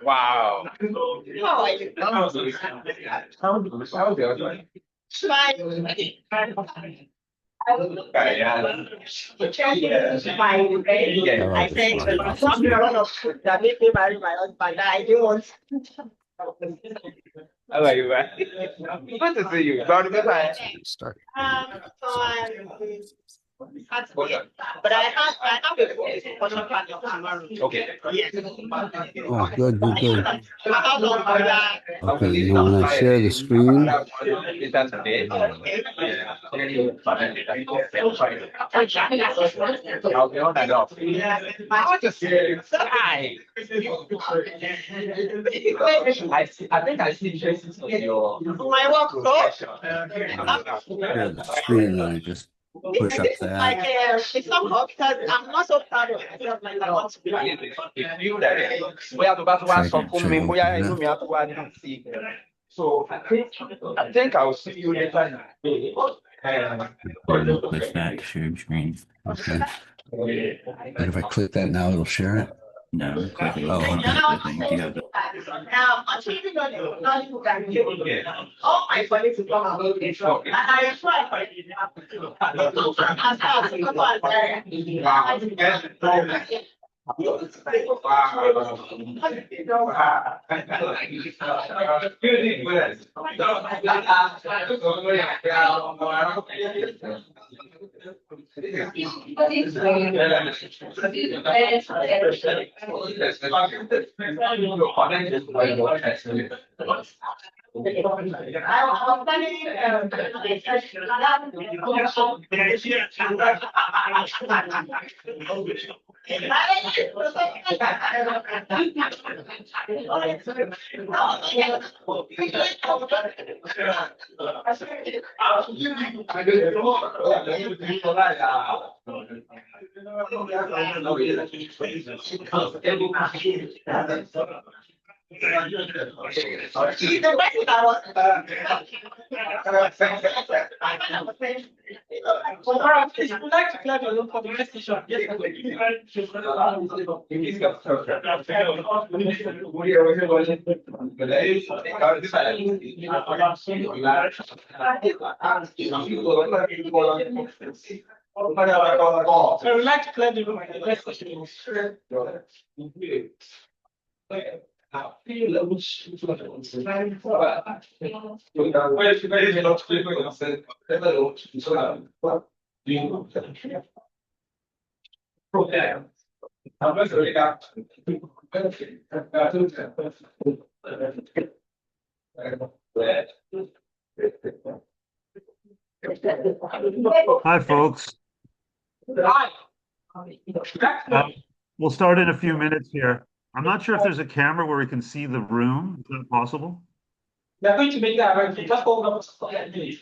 Wow. How are you? How was the other one? Fine. Yeah. Fine. I said, some run of food that made me marry my husband. I didn't want. How are you, man? Good to see you. God, goodbye. Start. But I have a portion part of tomorrow. Okay. Yes. Oh, good, good, good. I have no Okay, you know, when I share the screen, I'll be on that off. I want to see you. Hi. I think I see traces of your my work. share the screen, and I just push up This is like that. it's somehow because I'm not so proud of myself like I want to be. bóyá tó bá tún wá Try sọ to fún try mi to bóyá open inú it mi á tún wá dùn sí i. So I think I'll see you later in the day. up. And push that to share screen. Okay. But if I click that now, it'll share it. No, click it. Oh, okay. I think you have to. I'm changing on the not you can give all my money to come out. And I try. Please, would like to clear the room for the next session. I would like to clear the room for the next session. Hi, folks. We'll start in a few minutes here. I'm not sure if there's a camera where we can see the room. Is that possible? We are going to make that right. Just hold on for a minute.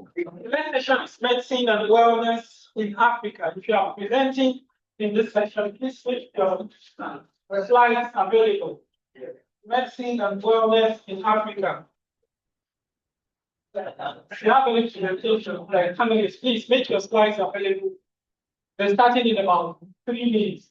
The next session is medicine and wellness in Africa. If you are presenting in this session, please switch your slides available. Medicine and wellness in Africa. If you have any presentation, like families, please make your slides available. We're starting in about 3 minutes.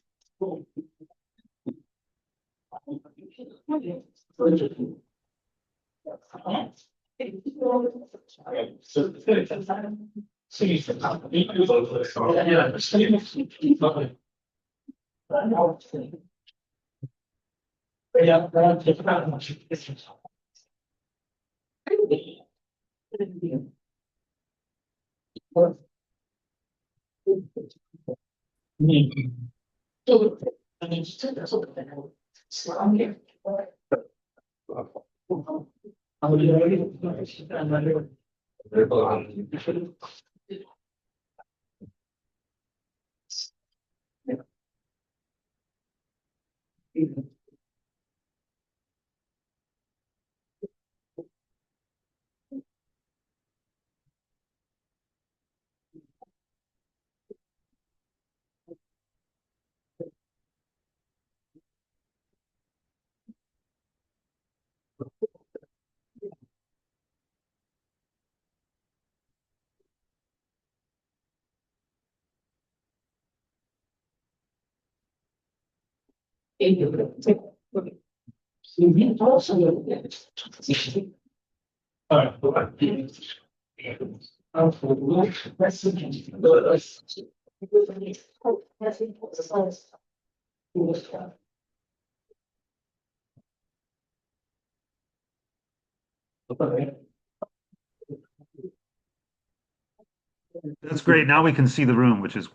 That's great. Now we can see the room, which is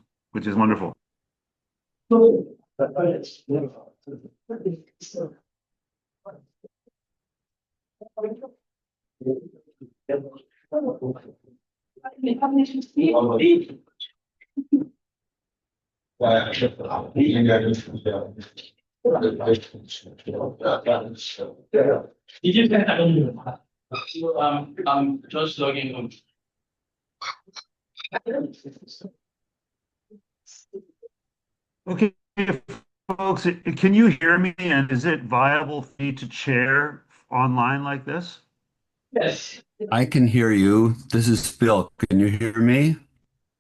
wonderful. Did you get that? I'm just logging on. Okay, folks, can you hear me? And is it viable for me to chair online like this? Yes. I can hear you. This is Bill. Can you hear me?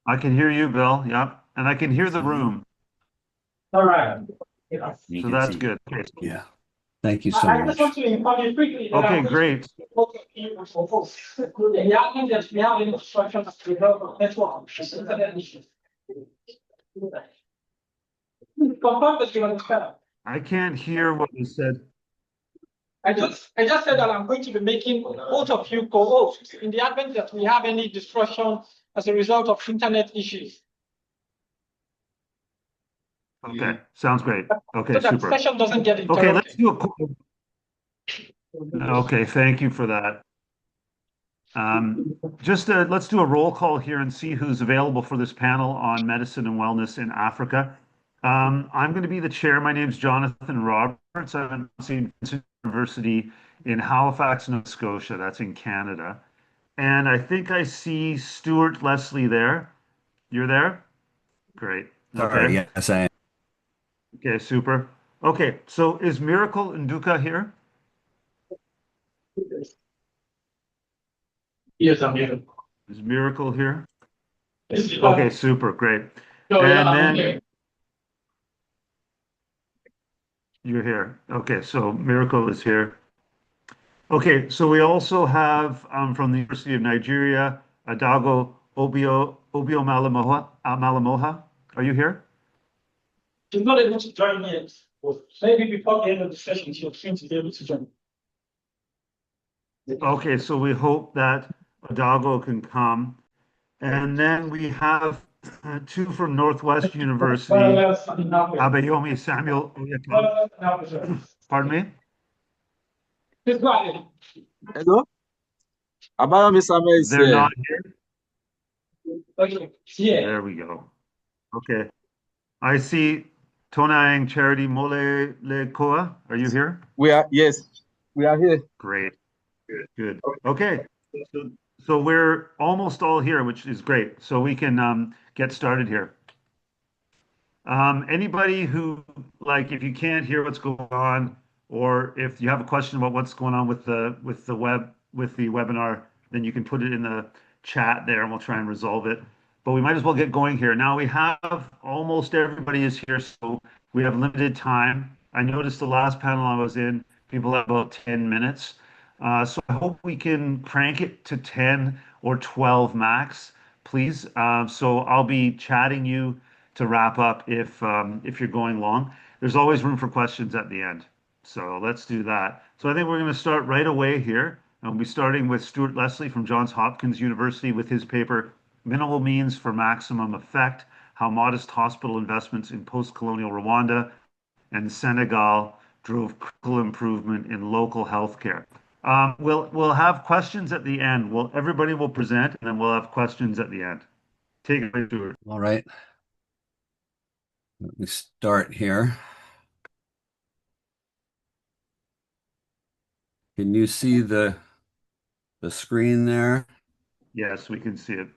I can hear you, Bill. Yep. And I can hear the room. All right. You So can that's see. good. Okay. Yeah. Thank you so I just want much. to inform you quickly that Okay, I'm going great. to both of you for both. The admin that we have in instructions to develop network internet issues. Confirm that you understand. I can't hear what you said. I just said that I'm going to be making both of you co-hosts in the event that we have any disruption as a result of internet issues. Okay, sounds great. Okay, So that the super. session doesn't get Okay, let's interrupted. do a quick. Okay, thank you for that. Let's do a roll call here and see who's available for this panel on medicine and wellness in Africa. I'm going to be the chair. My name's Jonathan Roberts. I'm at University in Halifax, Nova Scotia. That's in Canada. And I think I see Stuart Leslie there. You're there? Great. Sorry. Okay. Yes, I am. Okay, super. Okay, so is Miracle Nduka here? Yes, I'm here. Is Miracle here? Yes, Okay, super, great. So, yeah, And I'm then here. you're here. Okay, so Miracle is here. Okay, so we also have from the University of Nigeria, Adago Obio Malamoha. Are you here? She's not able to join yet. Maybe before the end of the session, she'll seem to be able to join. Okay, so we hope that Adago can come. And then we have two from Northwest University, Abayomi Samuel Oyeka. Pardon me? Please go ahead. Hello? Abayomi Samuel is They're here. not here. Okay. Yeah. There we go. Okay. I see Tonang Charity Mole Lekoa. Are you here? Yes, we are here. Great. Good. Okay. So, so we're almost all here, which is great. So we can get started here. Anybody who, like, if you can't hear what's going on, or if you have a question about what's going on with the webinar, then you can put it in the chat there, and we'll try and resolve it. But we might as well get going here. Now we have almost everybody is here, so we have limited time. I noticed the last panel I was in, people have about 10 minutes. So I hope we can crank it to 10 or 12 max, please. So I'll be chatting you to wrap up if you're going long. There's always room for questions at the end. So let's do that. So I think we're going to start right away here. And we'll be starting with Stuart Leslie from Johns Hopkins University with his paper, Minimal Means for Maximum Effect, How Modest Hospital Investments in Post-Colonial Rwanda and Senegal Drove Critical Improvement in Local Healthcare. We'll have questions at the end. Everybody will present, and then we'll have questions at the end. Take it away, Stuart. All right. Let me start here. Can you see the screen there? Yes, we can see it.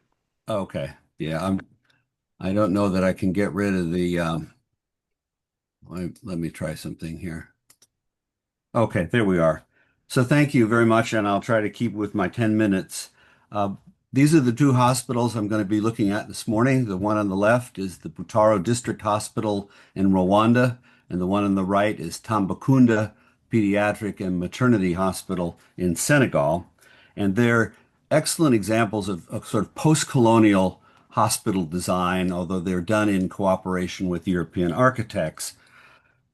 Okay. Yeah, I don't know that I can get rid of the let me try something here. Okay, there we are. So thank you very much, and I'll try to keep with my 10 minutes. These are the two hospitals I'm going to be looking at this morning. The one on the left is the Butaro District Hospital in Rwanda, and the one on the right is Tambacounda Pediatric and Maternity Hospital in Senegal. And they're excellent examples of sort of post-colonial hospital design, although they're done in cooperation with European architects,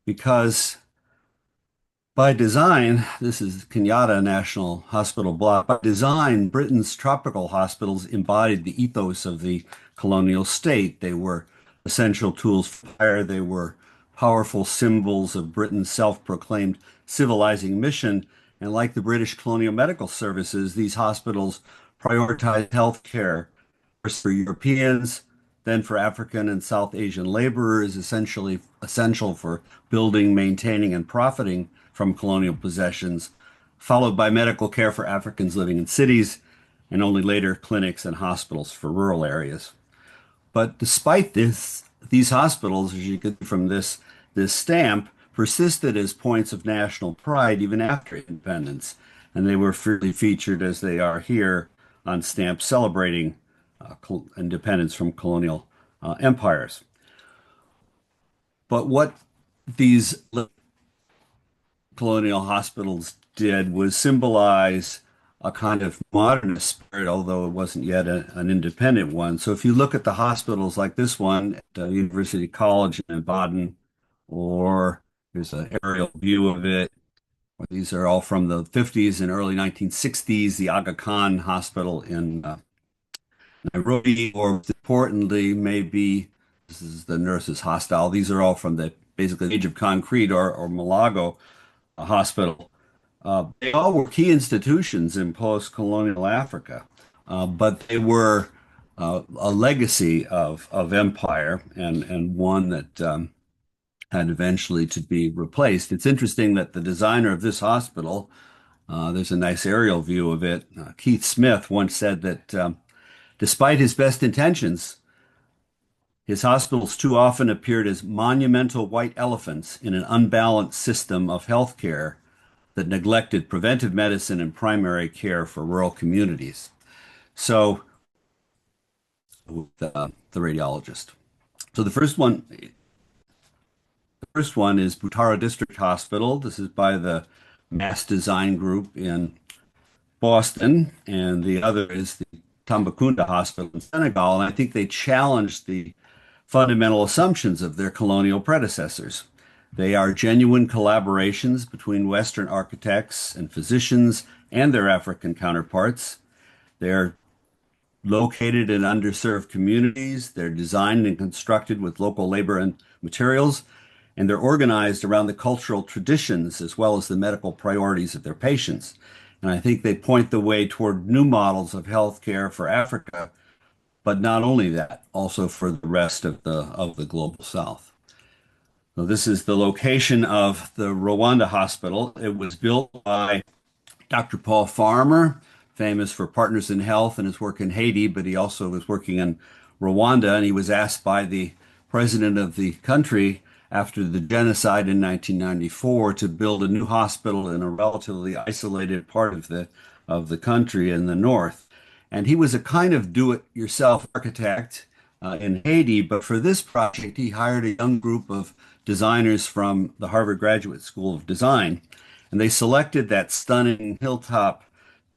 because by design, this is Kenyatta National Hospital block. By design, Britain's tropical hospitals embodied the ethos of the colonial state. They were essential tools for fire. They were powerful symbols of Britain's self-proclaimed civilizing mission. And like the British colonial medical services, these hospitals prioritized health care first for Europeans, then for African and South Asian laborers, essentially essential for building, maintaining, and profiting from colonial possessions, followed by medical care for Africans living in cities, and only later clinics and hospitals for rural areas. But despite this, these hospitals, as you can see from this stamp, persisted as points of national pride even after independence, and they were freely featured as they are here on stamps celebrating independence from colonial empires. But what these colonial hospitals did was symbolize a kind of modernist spirit, although it wasn't yet an independent one. So if you look at the hospitals like this one at University College in Baden, or here's an aerial view of it. These are all from the 50s and early 1960s, the Aga Khan Hospital in Nairobi, or importantly, maybe this is the nurses' hostel. These are all from the basically Age of Concrete or Malago Hospital. They all were key institutions in post-colonial Africa, but they were a legacy of empire and one that had eventually to be replaced. It's interesting that the designer of this hospital, there's a nice aerial view of it, Keith Smith, once said that despite his best intentions, his hospitals too often appeared as monumental white elephants in an unbalanced system of healthcare that neglected preventive medicine and primary care for rural communities. So, the radiologist. So the first one is Butaro District Hospital. This is by the Mass Design Group in Boston, and the other is the Tambacounda Hospital in Senegal. And I think they challenged the fundamental assumptions of their colonial predecessors. They are genuine collaborations between Western architects and physicians and their African counterparts. They're located in underserved communities. They're designed and constructed with local labor and materials, and they're organized around the cultural traditions as well as the medical priorities of their patients. And I think they point the way toward new models of healthcare for Africa, but not only that, also for the rest of the global South. So this is the location of the Rwanda Hospital. It was built by Dr. Paul Farmer, famous for Partners in Health and his work in Haiti, but he also was working in Rwanda, and he was asked by the president of the country after the genocide in 1994 to build a new hospital in a relatively isolated part of the country in the north. And he was a kind of do-it-yourself architect in Haiti, but for this project, he hired a young group of designers from the Harvard Graduate School of Design, and they selected that stunning hilltop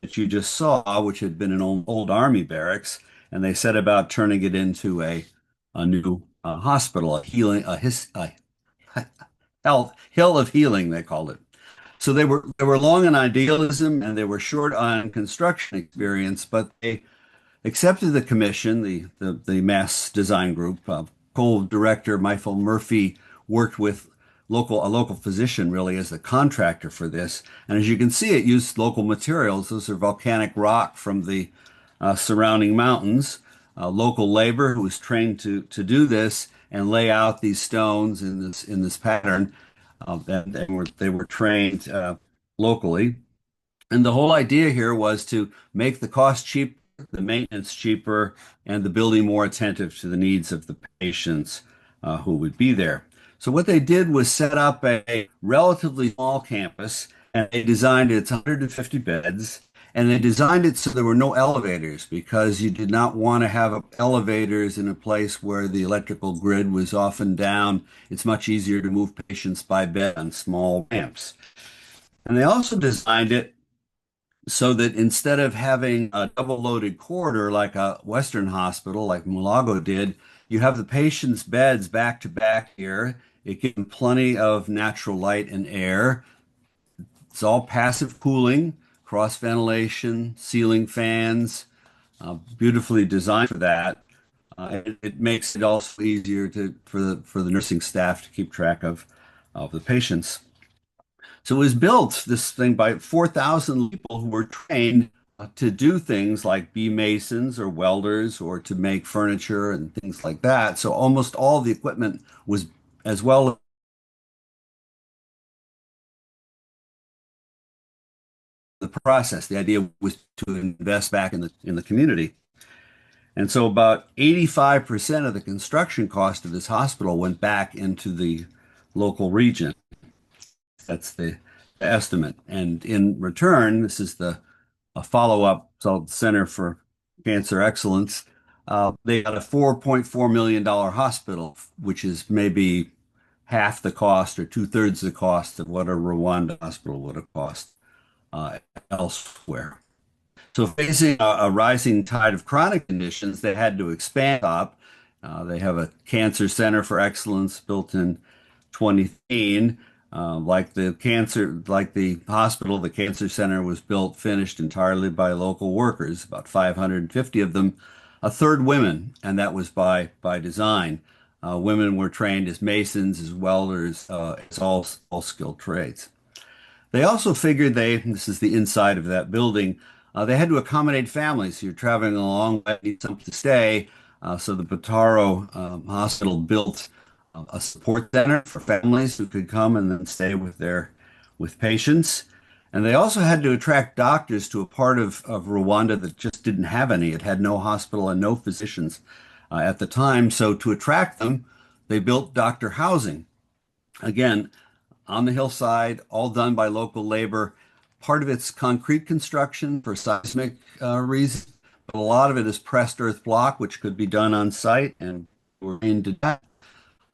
that you just saw, which had been an old army barracks, and they set about turning it into a new hospital, a hill of healing, they called it. So they were long on idealism and they were short on construction experience, but they accepted the commission, the Mass Design Group. Co-director Michael Murphy worked with a local physician really as the contractor for this. And as you can see, it used local materials. Those are volcanic rock from the surrounding mountains. Local labor who was trained to do this and lay out these stones in this pattern. And they were trained locally. And the whole idea here was to make the cost cheap, the maintenance cheaper, and the building more attentive to the needs of the patients who would be there. So what they did was set up a relatively small campus, and they designed it's 150 beds, And they designed it so there were no elevators because you did not want to have elevators in a place where the electrical grid was often down. It's much easier to move patients by bed on small ramps. And they also designed it so that instead of having a double loaded corridor like a Western hospital, like Mulago did, you have the patient's beds back to back here. It gives them plenty of natural light and air. It's all passive cooling, cross ventilation, ceiling fans, beautifully designed for that. It makes it also easier for the nursing staff to keep track of the patients. So it was built, this thing, by 4,000 people who were trained to do things like be masons or welders or to make furniture and things like that. So almost all the equipment was as well the process. The idea was to invest back in the community. And so about 85% of the construction cost of this hospital went back into the local region. That's the estimate. And in return, this is the a follow-up so Center for Cancer Excellence. They got a $4.4 million hospital, which is maybe half the cost or two-thirds the cost of what a Rwanda hospital would have cost elsewhere. So facing a rising tide of chronic conditions, they had to expand up. They have a cancer center for excellence built in 2015. Like the hospital, the cancer center was built, finished entirely by local workers, about 550 of them, a third women, and that was by design. Women were trained as masons, as welders, as all skilled trades. They also figured this is the inside of that building, they had to accommodate families. You're traveling a long way, need something to stay. So the Butaro Hospital built a support center for families who could come and then stay with patients. And they also had to attract doctors to a part of Rwanda that just didn't have any. It had no hospital and no physicians at the time. So to attract them, they built doctor housing. Again, on the hillside, all done by local labor. Part of it's concrete construction for seismic reasons, but a lot of it is pressed earth block, which could be done on site and we're into that.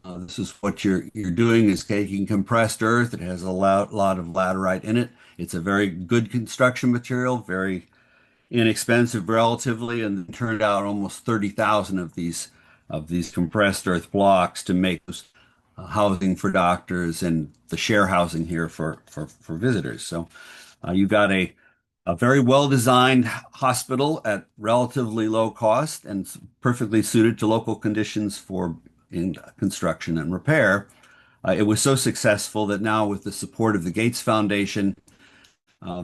This is what you're doing is taking compressed earth. It has a lot of laterite in it. It's a very good construction material, very inexpensive relatively, and turned out almost 30,000 of these compressed earth blocks to make housing for doctors and the share housing here for visitors. So you've got a very well-designed hospital at relatively low cost and perfectly suited to local conditions in construction and repair. It was so successful that now, with the support of the Gates Foundation,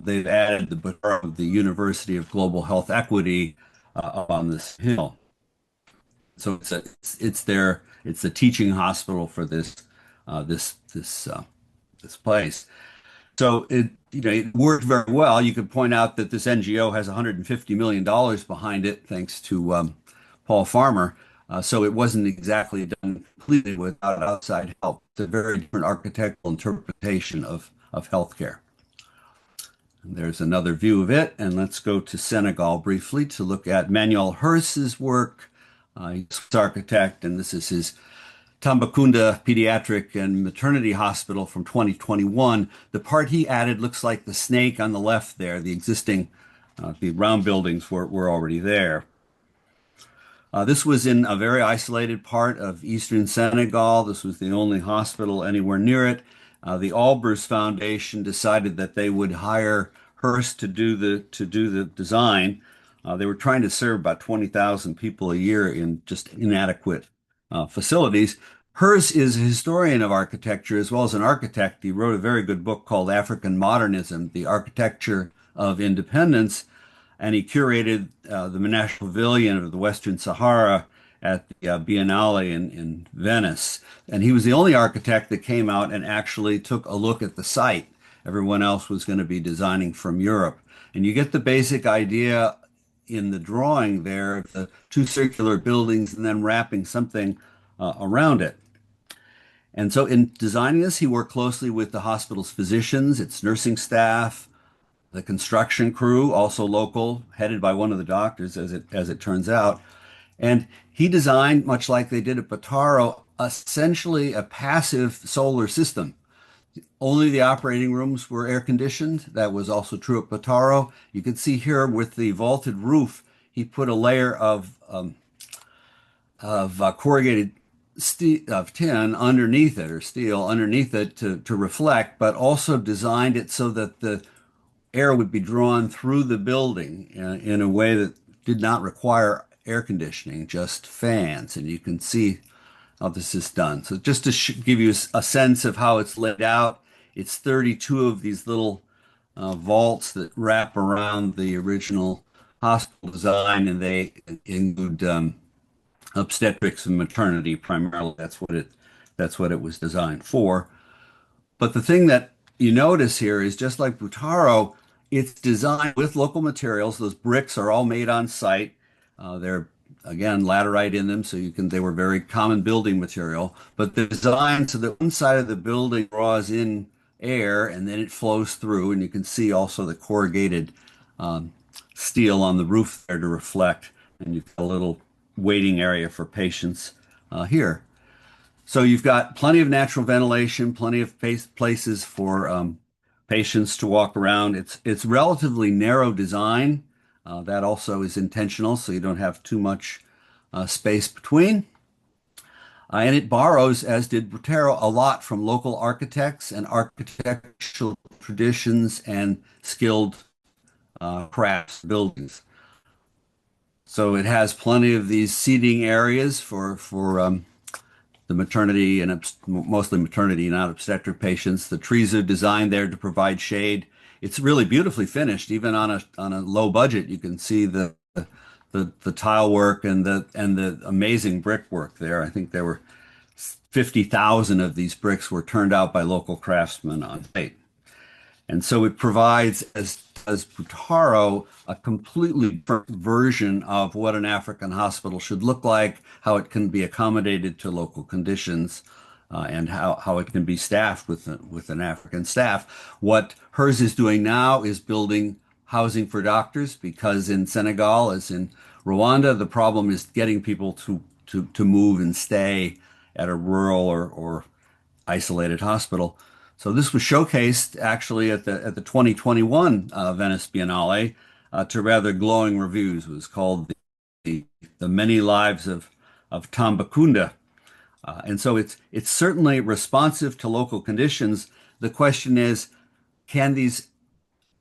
they've added the University of Global Health Equity up on this hill. So it's the teaching hospital for this place. So it worked very well. You could point out that this NGO has $150 million behind it, thanks to Paul Farmer. So it wasn't exactly done completely without outside help. It's a very different architectural interpretation of healthcare. And there's another view of it. And let's go to Senegal briefly to look at Manuel Hirsch's work. He's an architect, and this is his Tambacounda Pediatric and Maternity Hospital from 2021. The part he added looks like the snake on the left there. The existing, the round buildings were already there. This was in a very isolated part of eastern Senegal. This was the only hospital anywhere near it. The Albers Foundation decided that they would hire Hearst to do the design. They were trying to serve about 20,000 people a year in just inadequate facilities. Hearst is a historian of architecture as well as an architect. He wrote a very good book called African Modernism, The Architecture of Independence, and he curated the National Pavilion of the Western Sahara at the Biennale in Venice. And he was the only architect that came out and actually took a look at the site. Everyone else was going to be designing from Europe. And you get the basic idea in the drawing there of the two circular buildings and then wrapping something around it. And so in designing this, he worked closely with the hospital's physicians, its nursing staff, the construction crew, also local, headed by one of the doctors, as it turns out. And he designed, much like they did at Bataro, essentially a passive solar system. Only the operating rooms were air conditioned. That was also true at Bataro. You can see here with the vaulted roof, he put a layer of corrugated steel, of tin underneath it, or steel underneath it to reflect, but also designed it so that the air would be drawn through the building in a way that did not require air conditioning, just fans. And you can see how this is done. So just to give you a sense of how it's laid out, it's 32 of these little vaults that wrap around the original hospital design, and they include obstetrics and maternity primarily. That's what it was designed for. But the thing that you notice here is just like Butaro, it's designed with local materials. Those bricks are all made on site. They're again laterite in them, so they were very common building material. But they're designed so that one side of the building draws in air and then it flows through, and you can see also the corrugated um, steel on the roof there to reflect. And you've got a little waiting area for patients here. So you've got plenty of natural ventilation, plenty of places for patients to walk around. It's relatively narrow design. That also is intentional, so you don't have too much space between. And it borrows, as did Butero, a lot from local architects and architectural traditions and skilled crafts buildings. So it has plenty of these seating areas for the maternity and mostly maternity, not obstetric patients. The trees are designed there to provide shade. It's really beautifully finished, even on a low budget. You can see the tile work and the amazing brickwork there. I think there were 50,000 of these bricks were turned out by local craftsmen on site. And so it provides, as Butaro, a completely different version of what an African hospital should look like, how it can be accommodated to local conditions, and how it can be staffed with an African staff. What hers is doing now is building housing for doctors, because in Senegal, as in Rwanda, the problem is getting people to move and stay at a rural or isolated hospital. So this was showcased actually at the 2021 Venice Biennale to rather glowing reviews. It was called the Many Lives of Tambakunda. And so it's certainly responsive to local conditions. The question is, can these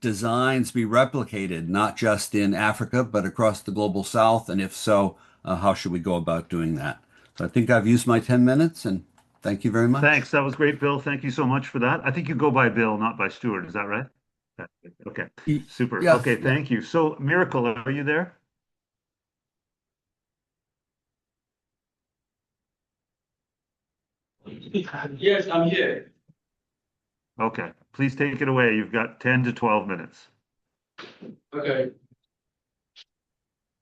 designs be replicated, not just in Africa, but across the global south? And if so, how should we go about doing that? So I think I've used my 10 minutes, and thank you very much. Thanks. That was great, Bill. Thank you so much for that. I think you go by Bill, not by Stuart. Is that right? Okay. Super. Yes, Okay. yeah. Thank you. So, Miracle, are you there? Yes, I'm here. Okay. Please take it away. You've got 10 to 12 minutes. Okay.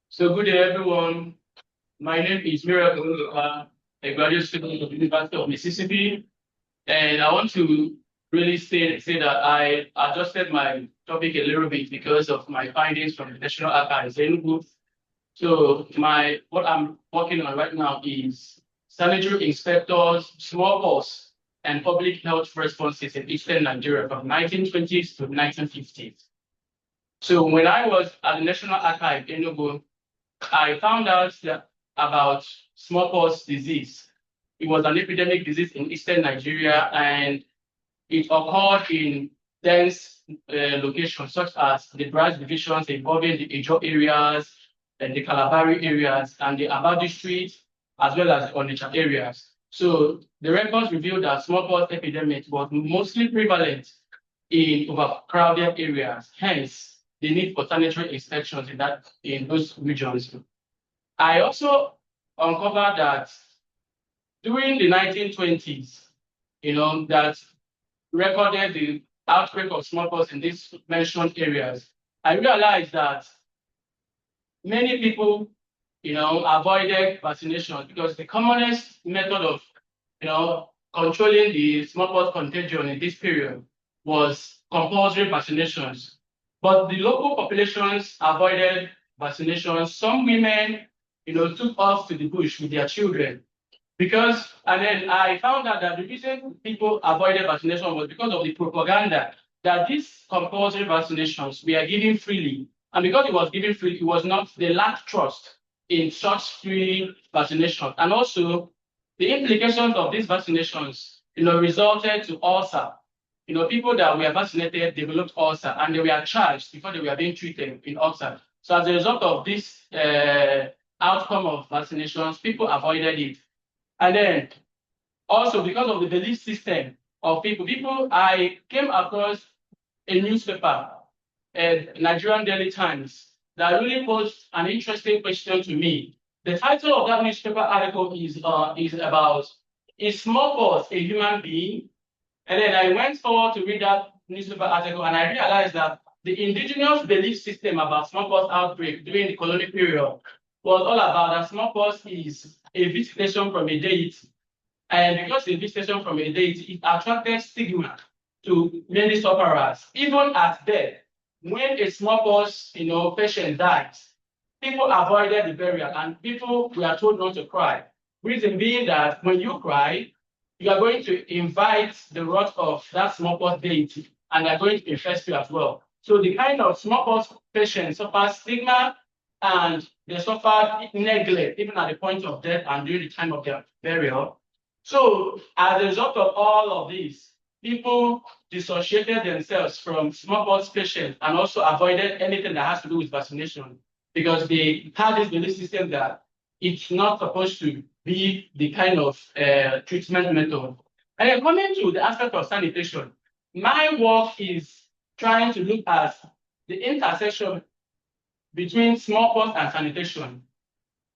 So good day, everyone. My name is Miracle Oluka, a graduate student of the University of Mississippi, and I want to really say that I adjusted my topic a little bit because of my findings from the National Archives Enugu. So what I'm working on right now is sanitary inspectors, smallpox, and public health responses in Eastern Nigeria from 1920s to 1950s. So when I was at the National Archive in Enugu, I found out about smallpox disease. It was an epidemic disease in Eastern Nigeria, and it occurred in dense locations such as the Brass divisions involving the Ijo areas and the Kalabari areas and the Abadi Street, as well as the Onitsha areas. So the records revealed that smallpox epidemic was mostly prevalent in overcrowded areas, hence the need for sanitary inspections in those regions. I also uncovered that during the 1920s, that recorded the outbreak of smallpox in these mentioned areas, I realized that many people, avoided vaccination because the commonest method of, controlling the smallpox contagion in this period was compulsory vaccinations. But the local populations avoided vaccination. Some women, took off to the bush with their children. And then I found out that the reason people avoided vaccination was because of the propaganda that these compulsory vaccinations we are giving freely. And because it was given freely, they lacked trust in such free vaccination. And also, the implications of these vaccinations, resulted to ulcer. People that were vaccinated developed ulcer and they were charged before they were being treated in ulcer. So as a result of this outcome of vaccinations, people avoided it. And then also because of the belief system of people, I came across a newspaper, Nigerian Daily Times, that really posed an interesting question to me. The title of that newspaper article is about, is smallpox a human being? And then I went forward to read that newspaper article and I realized that the indigenous belief system about smallpox outbreak during the colonial period was all about that smallpox is a visitation from a deity. And because it's a visitation from a deity, it attracted stigma to many sufferers. Even at death, when a smallpox patient dies, people avoided the burial and people were told not to cry. Reason being that when you cry, you are going to invite the wrath of that smallpox deity and they're going to infest you as well. So the kind of smallpox patients suffer stigma and they suffer neglect even at the point of death and during the time of their burial. So as a result of all of this, people dissociated themselves from smallpox patients and also avoided anything that has to do with vaccination because they had this belief system that it's not supposed to be the kind of treatment method. And then coming to the aspect of sanitation, my work is trying to look at the intersection between smallpox and sanitation.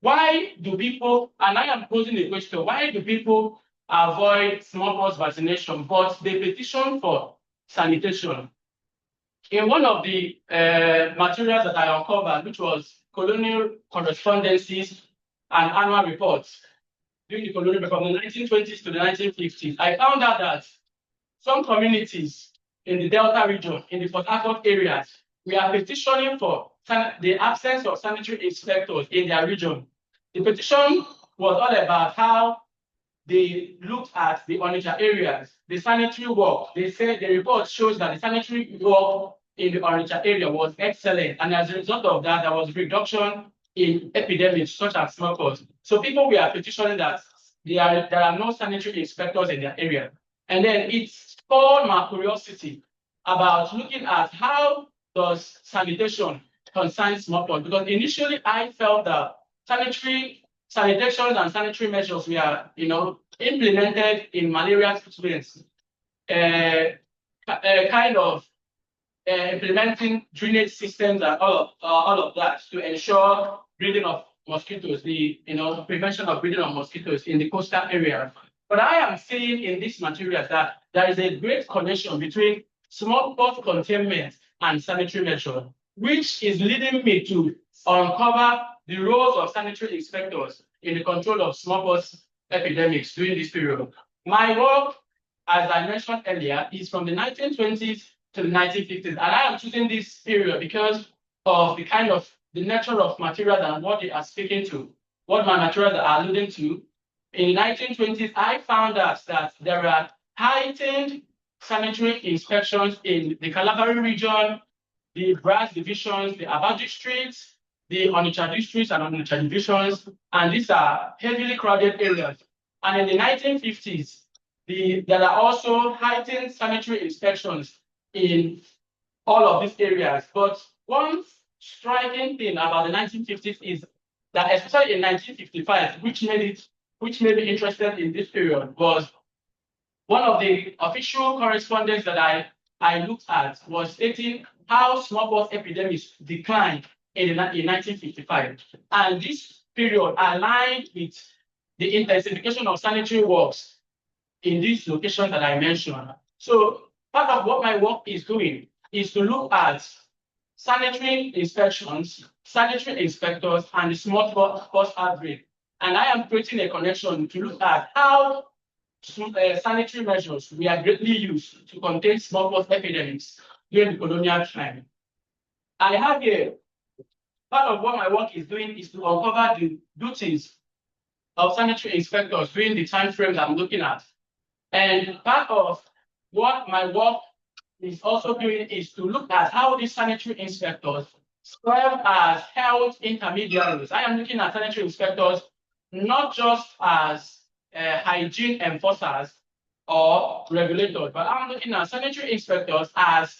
Why do people, and I am posing a question, why do people avoid smallpox vaccination, but they petition for sanitation? In one of the materials that I uncovered, which was colonial correspondences and annual reports during the colonial period from the 1920s to the 1950s, I found out that some communities in the Delta region, in the Port Harcourt areas, we are petitioning for the absence of sanitary inspectors in their region. The petition was all about how they looked at the Onitsha areas, the sanitary work. They said the report shows that the sanitary work in the Onitsha area was excellent. And as a result of that, there was reduction in epidemics such as smallpox. So people were petitioning that there are no sanitary inspectors in their area. And then it spawned my curiosity about looking at how does sanitation concern smallpox? Because initially I felt that sanitations and sanitary measures were, implemented in malaria treatments, kind of implementing drainage systems and all of that to ensure breeding of mosquitoes, the prevention of breeding of mosquitoes in the coastal area. But I am seeing in these materials that there is a great connection between smallpox containment and sanitary measure, which is leading me to uncover the roles of sanitary inspectors in the control of smallpox epidemics during this period. My work, as I mentioned earlier, is from the 1920s to the 1950s, and I am choosing this period because of the nature of materials and what they are speaking to, what my materials are alluding to. In the 1920s, I found out that there are heightened sanitary inspections in the Kalabari region, the Brass divisions, the Aba districts, the Onitsha districts and Onitsha divisions, and these are heavily crowded areas. And in the 1950s, there are also heightened sanitary inspections in all of these areas. But one striking thing about the 1950s is that, especially in 1955, which made me interested in this period, was one of the official correspondence that I looked at was stating how smallpox epidemics declined in 1955. And this period aligned with the intensification of sanitary works in these locations that I mentioned. So part of what my work is doing is to look at sanitary inspections, sanitary inspectors, and the smallpox outbreak. And I am creating a connection to look at how sanitary measures were greatly used to contain smallpox epidemics during the colonial time. I have here, part of what my work is doing is to uncover the duties of sanitary inspectors during the time frames I'm looking at. And part of what my work is also doing is to look at how these sanitary inspectors serve as health intermediaries. I am looking at sanitary inspectors not just as hygiene enforcers or regulators, but I'm looking at sanitary inspectors as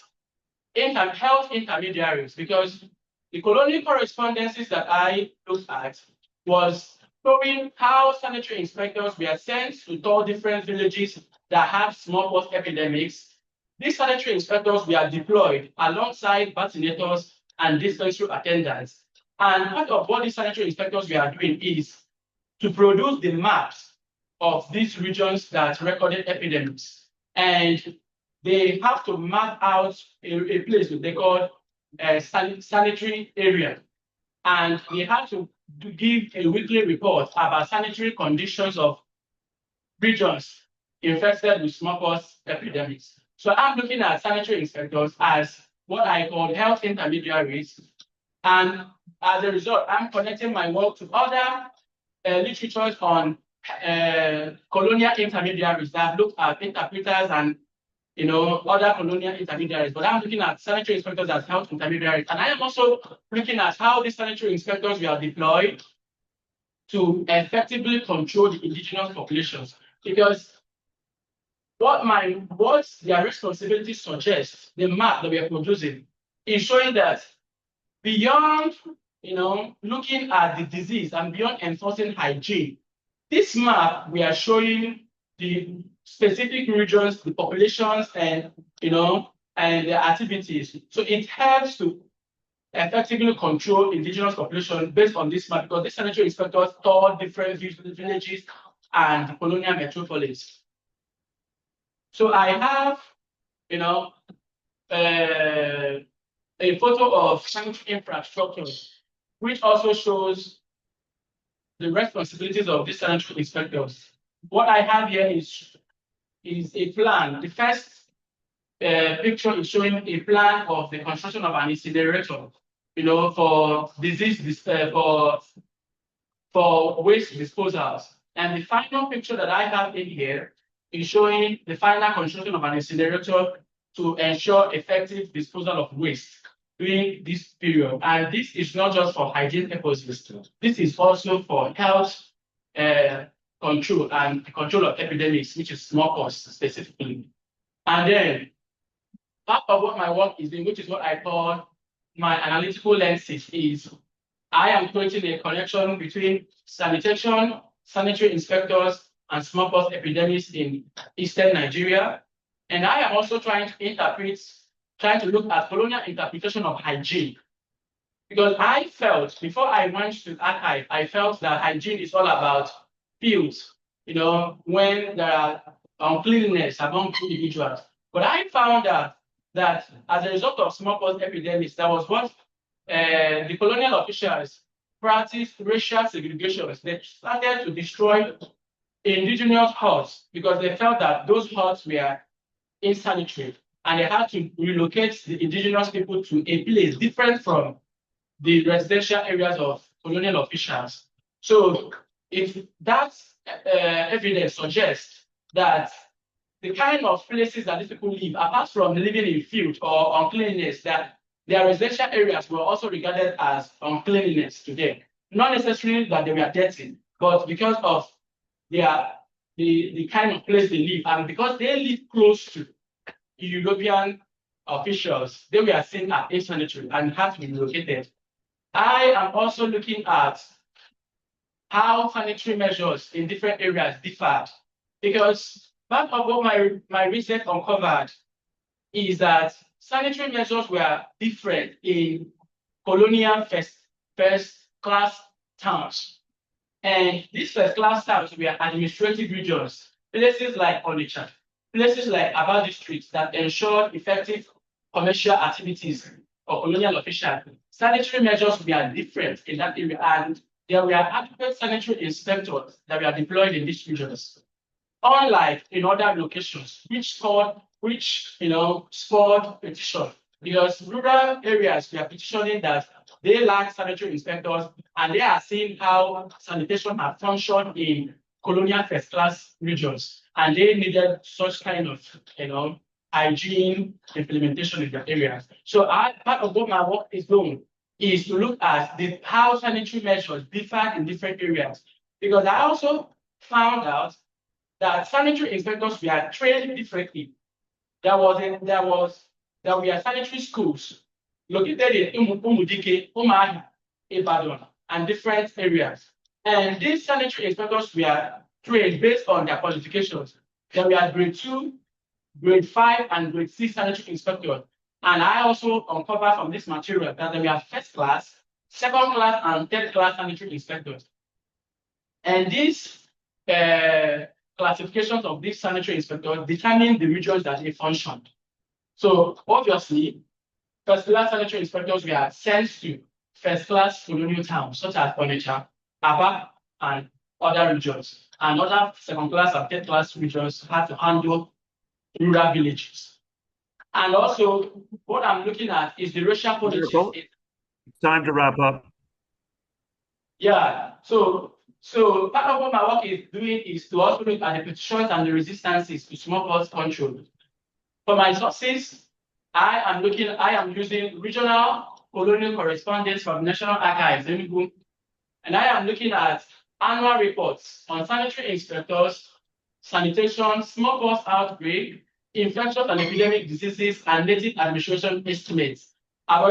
health intermediaries, because the colonial correspondences that I looked at was showing how sanitary inspectors were sent to 12 different villages that have smallpox epidemics. These sanitary inspectors were deployed alongside vaccinators and dispensary attendants. And part of what these sanitary inspectors were doing is to produce the maps of these regions that recorded epidemics. And they have to map out a place they call a sanitary area. And they have to give a weekly report about sanitary conditions of regions infected with smallpox epidemics. So I'm looking at sanitary inspectors as what I call health intermediaries. And as a result, I'm connecting my work to other literatures on colonial intermediaries that have looked at interpreters and other colonial intermediaries. But I'm looking at sanitary inspectors as health intermediaries. And I am also looking at how these sanitary inspectors were deployed to effectively control the indigenous populations. Because what their responsibilities suggest, the map that we are producing, is showing that beyond looking at the disease and beyond enforcing hygiene, this map we are showing the specific regions, the populations, and and their activities. So it helps to effectively control indigenous population based on this map, because the sanitary inspectors tour different villages and colonial metropolis. So I have a photo of sanitary infrastructure, which also shows the responsibilities of these sanitary inspectors. What I have here is a plan. The first picture is showing a plan of the construction of an incinerator, for for waste disposals. And the final picture that I have in here is showing the final construction of an incinerator to ensure effective disposal of waste during this period. And this is not just for hygiene purposes. This is also for health control and control of epidemics, which is smallpox specifically. And then part of what my work is doing, which is what I call my analytical lenses, is I am creating a connection between sanitation, sanitary inspectors, and smallpox epidemics in eastern Nigeria. And I am also trying to look at colonial interpretation of hygiene. Because I felt, before I went to archive, I felt that hygiene is all about fields, when there are uncleanliness among individuals. But I found that as a result of smallpox epidemics, that was what the colonial officials practiced racial segregation. They started to destroy indigenous huts because they felt that those huts were insanitary, and they had to relocate the indigenous people to a place different from the residential areas of colonial officials. So if that evidence suggests that the kind of places that these people live, apart from living in filth or uncleanness, that their residential areas were also regarded as uncleanliness to them. Not necessarily that they were dirty, but because of the kind of place they live, and because they live close to European officials, they were seen as insanitary and had to be relocated. I am also looking at how sanitary measures in different areas differed, because part of what my research uncovered is that sanitary measures were different in colonial first class towns. And these first class towns were administrative regions, places like Onitsha, places like Aba districts that ensured effective commercial activities of colonial officials. Sanitary measures were different in that area, and there were adequate sanitary inspectors that were deployed in these regions. Unlike in other locations, which spurred petition because rural areas we are petitioning that they lack sanitary inspectors, and they are seeing how sanitation has functioned in colonial first-class regions, and they needed such kind of, hygiene implementation in their areas. So part of what my work is doing is to look at how sanitary measures differ in different areas, because I also found out that sanitary inspectors were trained differently. There were sanitary schools located in Umudike, Umuahia, Ibadan, and different areas. And these sanitary inspectors were trained based on their qualifications. There were grade 2, grade 5, and grade 6 sanitary inspectors. And I also uncovered from this material that there were first class, second class, and third class sanitary inspectors. And these classifications of these sanitary inspectors determine the regions that they functioned. So obviously, first class sanitary inspectors were sent to first class colonial towns such as Onitsha, Aba, and other regions. And other second class and third class regions had to handle rural villages. And also, what I'm looking at is the racial politics. It's time to wrap up. Yeah. So part of what my work is doing is to also look at the petitions and the resistances to smallpox control. For my sources, I am using regional colonial correspondence from National Archives, Enugu, and I am looking at annual reports on sanitary inspectors, sanitation, smallpox outbreak, infectious and epidemic diseases, and native administration estimates. I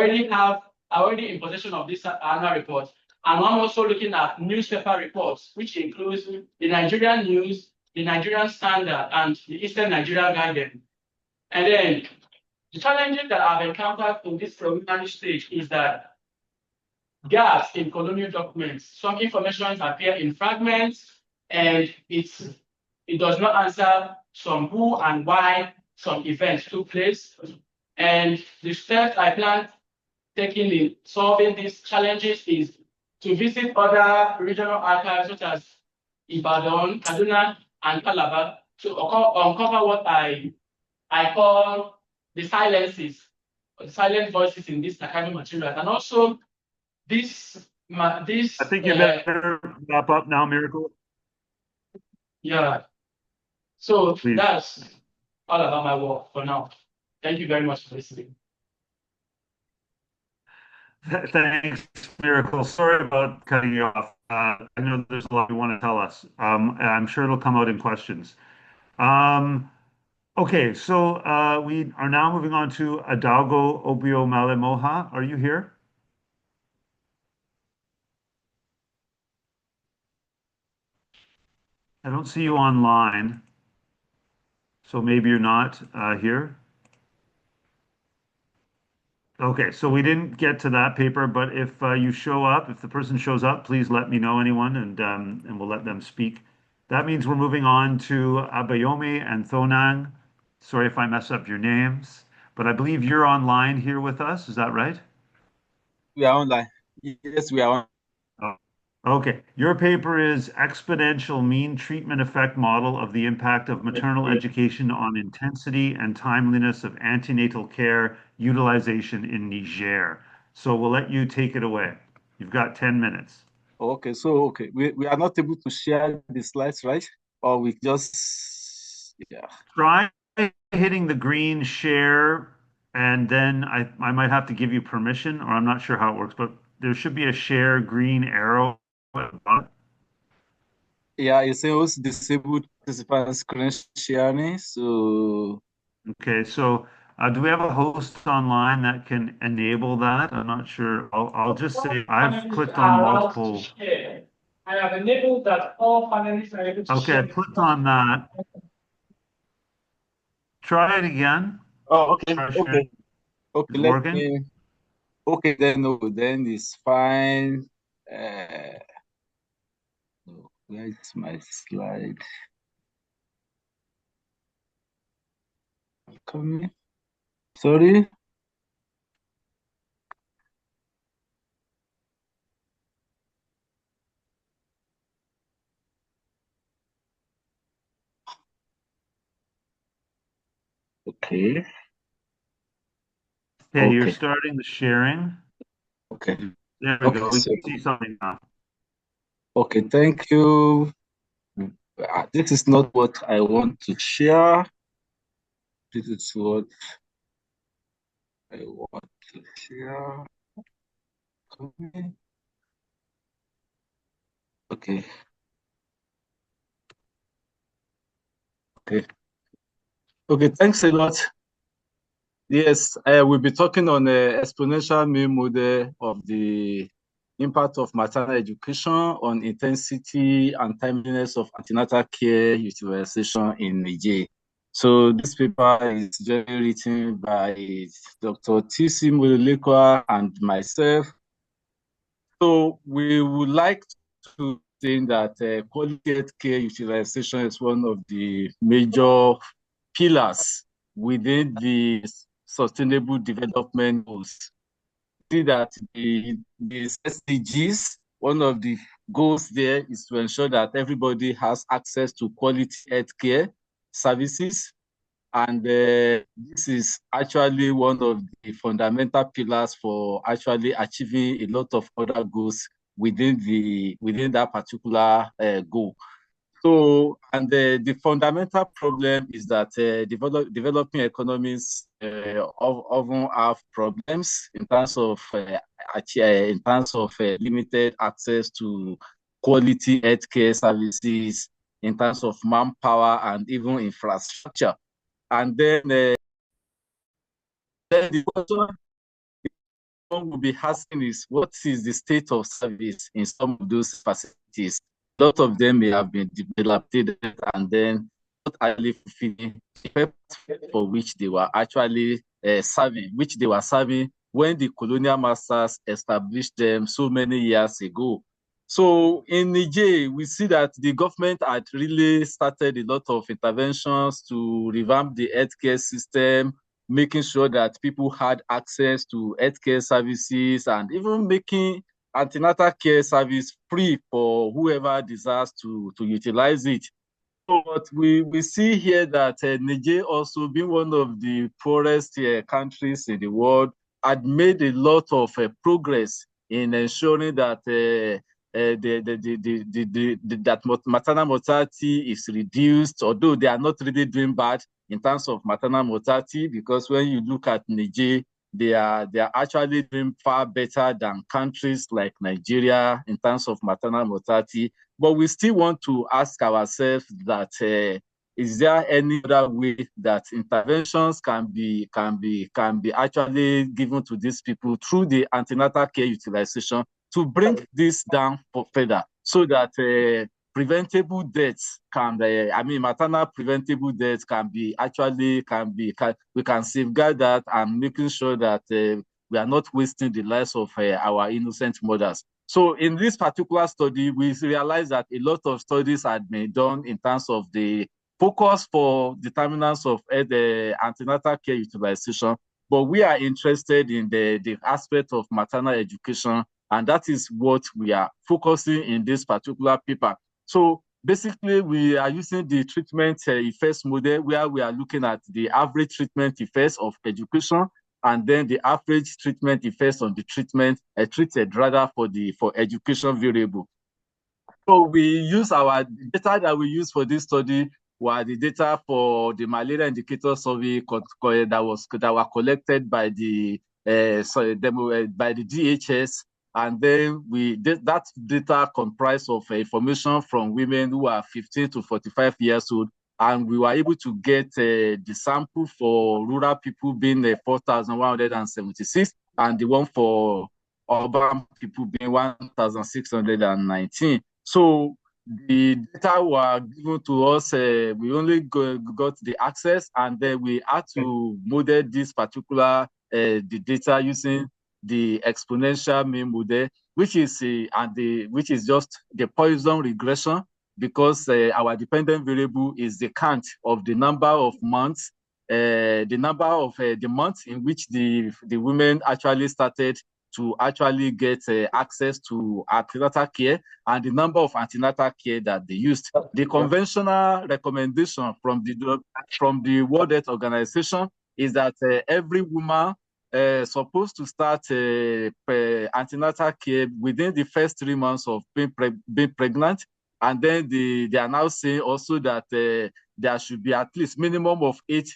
already in possession of this annual report. And I'm also looking at newspaper reports, which includes the Nigerian News, the Nigerian Standard, and the Eastern Nigerian Guardian. And then the challenges that I've encountered in this preliminary stage is that gaps in colonial documents. Some information appear in fragments, and it does not answer some who and why some events took place. And the steps I plan taking in solving these challenges is to visit other regional archives such as Ibadan, Kaduna, and Calabar to uncover what I call the silences, or the silent voices in this archival material, and also this. I think you better wrap up now, Miracle. Yeah. So Please. that's all about my work for now. Thank you very much for listening. Thanks, Miracle. Sorry about cutting you off. I know there's a lot you want to tell us. I'm sure it'll come out in questions. Okay, so we are now moving on to Adalgo Obio Malemoha. Are you here? I don't see you online, so maybe you're not here. Okay, so we didn't get to that paper, but if you show up, if the person shows up, please let me know anyone, and we'll let them speak. That means we're moving on to Abayomi and Thonang. Sorry if I mess up your names, but I believe you're online here with us. Is that right? We are online. Yes, we are on. Oh, okay. Your paper is Exponential Mean Treatment Effect Model of the Impact of Maternal Education on Intensity and Timeliness of Antenatal Care Utilization in Niger. So we'll let you take it away. You've got 10 minutes. Okay, so we are not able to share the slides, right? Or we just Try hitting the green share, and then I might have to give you permission, or I'm not sure how it works, but there should be a share green arrow at the bottom. Yeah, it says disabled participant screen sharing. So Okay, so do we have a host online that can enable that? I'm not sure. I'll just say I've clicked on multiple. I have enabled that all panelists are able to Okay, share. I clicked on that. Try it again. okay, Try okay, sharing. okay. It's Let working? me. Okay, then no, then it's fine. Where's my slide? Coming. Sorry. Okay. Okay, you're Okay. starting the sharing. Okay. There we Okay. go. We So, can see something now. okay. Thank you. This is not what I want to share. This is what I want to share. Okay. Okay. Okay. Thanks a lot. Yes, we'll be talking on the exponential mean model of the impact of maternal education on intensity and timeliness of antenatal care utilization in Nigeria. So this paper is generally written by Dr. T.C. Mulekwa and myself. So we would like to think that quality healthcare utilization is one of the major pillars within the sustainable development goals. See that the SDGs, one of the goals there is to ensure that everybody has access to quality healthcare services. And this is actually one of the fundamental pillars for actually achieving a lot of other goals within that particular goal. So, and the fundamental problem is that developing economies often have problems in terms of limited access to quality healthcare services, in terms of manpower and even infrastructure. And then the question one will be asking is, what is the state of service in some of those facilities? A lot of them may have been dilapidated and then not actually fulfilling the purpose for which they were actually serving when the colonial masters established them so many years ago. So in Niger, we see that the government had really started a lot of interventions to revamp the healthcare system, making sure that people had access to healthcare services and even making antenatal care service free for whoever desires to utilize it. But we see here that Niger, also being one of the poorest countries in the world, had made a lot of progress in ensuring that that maternal mortality is reduced, although they are not really doing bad in terms of maternal mortality, because when you look at Niger, they are actually doing far better than countries like Nigeria in terms of maternal mortality. But we still want to ask ourselves that is there any other way that interventions can be actually given to these people through the antenatal care utilization to bring this down further, so that preventable deaths maternal preventable deaths we can safeguard that, and making sure that we are not wasting the lives of our innocent mothers. So in this particular study, we realized that a lot of studies had been done in terms of the focus for determinants of the antenatal care utilization, but we are interested in the aspect of maternal education, and that is what we are focusing in this particular paper. So basically, we are using the treatment effects model, where we are looking at the average treatment effects of education, and then the average treatment effects on the treated rather for education variable. So we use our data that we use for this study were the data for the malaria indicator survey that were collected by the by the DHS, and then that data comprised of information from women who are 15 to 45 years old, and we were able to get the sample for rural people being 4,176, and the one for urban people being 1,619. So the data were given to us, we only got the access, and then we had to model this particular the data using the exponential mean model, which is just the Poisson regression, because our dependent variable is the count of the number of months, the months in which the women actually started to actually get access to antenatal care, and the number of antenatal care that they used. The conventional recommendation from the World Health Organization is that every woman supposed to start antenatal care within the first 3 months of being pregnant. And then they are now saying also that there should be at least minimum of eight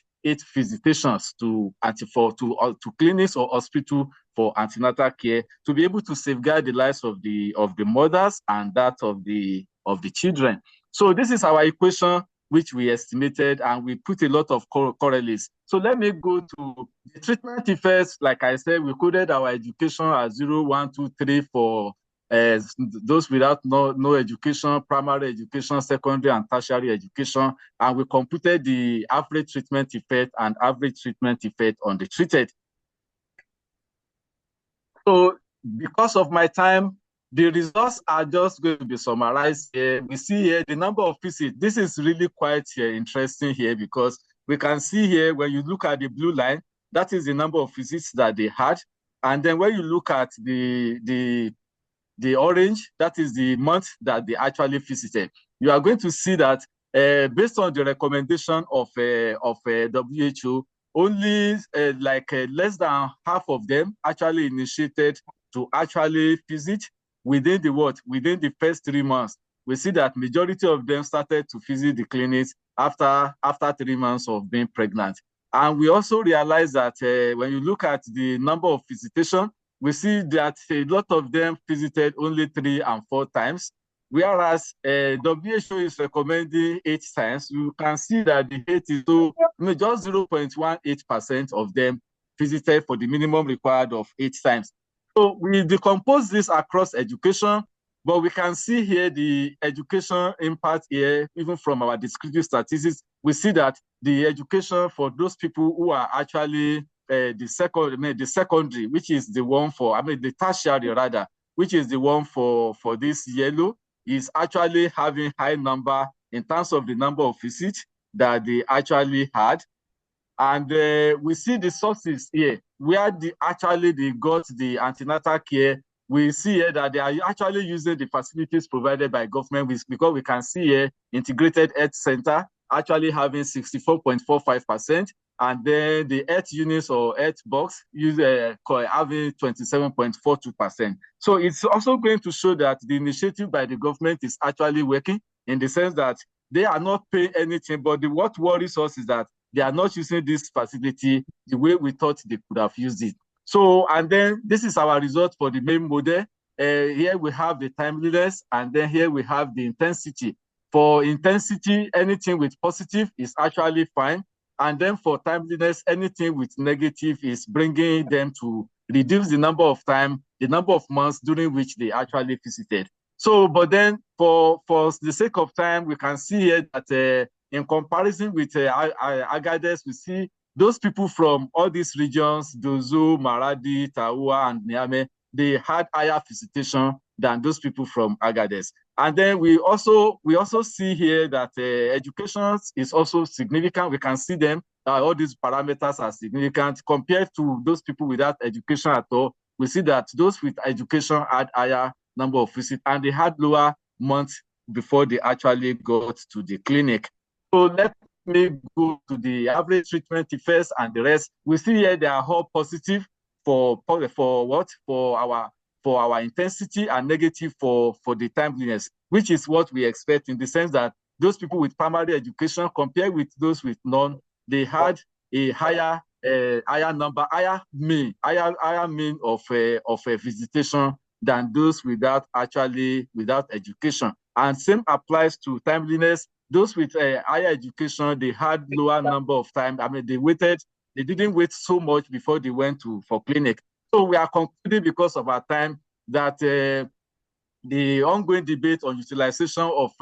visitations to clinics or hospital for antenatal care to be able to safeguard the lives of the mothers and that of the children. So this is our equation which we estimated, and we put a lot of correlates. So let me go to the treatment effects. Like I said, we coded our education as 0, 1, 2, 3 for those without no education, primary education, secondary and tertiary education, and we computed the average treatment effect and average treatment effect on the treated. So because of my time, the results are just going to be summarized here. We see here the number of visits. This is really quite interesting here, because we can see here when you look at the blue line, that is the number of visits that they had. And then when you look at the orange, that is the month that they actually visited. You are going to see that based on the recommendation of WHO, only less than half of them actually initiated to actually visit within the first 3 months. We see that majority of them started to visit the clinics after 3 months of being pregnant. And we also realize that when you look at the number of visitation, we see that a lot of them visited only 3 and 4 times, whereas WHO is recommending 8 times. You can see that the 8 is just 0.18% of them visited for the minimum required of 8 times. So we decompose this across education, but we can see here the education impact here, even from our descriptive statistics. We see that the education for those people who are actually the secondary, which is the one for, the tertiary rather, which is the one for this yellow, is actually having high number in terms of the number of visits that they actually had. And we see the sources here, where they got the antenatal care. We see here that they are actually using the facilities provided by government, because we can see here integrated health center actually having 64.45%, and then the health units or health box having 27.42%. So it's also going to show that the initiative by the government is actually working, in the sense that they are not paying anything, but what worries us is that they are not using this facility the way we thought they could have used it. So, and then this is our result for the main model. Here we have the timeliness, and then here we have the intensity. For intensity, anything with positive is actually fine. And then for timeliness, anything with negative is bringing them to reduce the number of time, the number of months during which they actually visited. So, but then for the sake of time, we can see here that in comparison with Agadez, we see those people from all these regions, Dozo, Maradi, Taua, and Niamey, they had higher visitation than those people from Agadez. And then we also see here that education is also significant. We can see them, all these parameters are significant compared to those people without education at all. We see that those with education had higher number of visits, and they had lower months before they actually got to the clinic. So let me go to the average treatment effects and the rest. We see here they are all positive for our intensity, and negative for the timeliness, which is what we expect, in the sense that those people with primary education compared with those with none, they had a higher mean of visitation than those without education. And same applies to timeliness. Those with higher education, they had lower number of time. They didn't wait so much before they went for clinic. So we are concluding, because of our time, that the ongoing debate on utilization of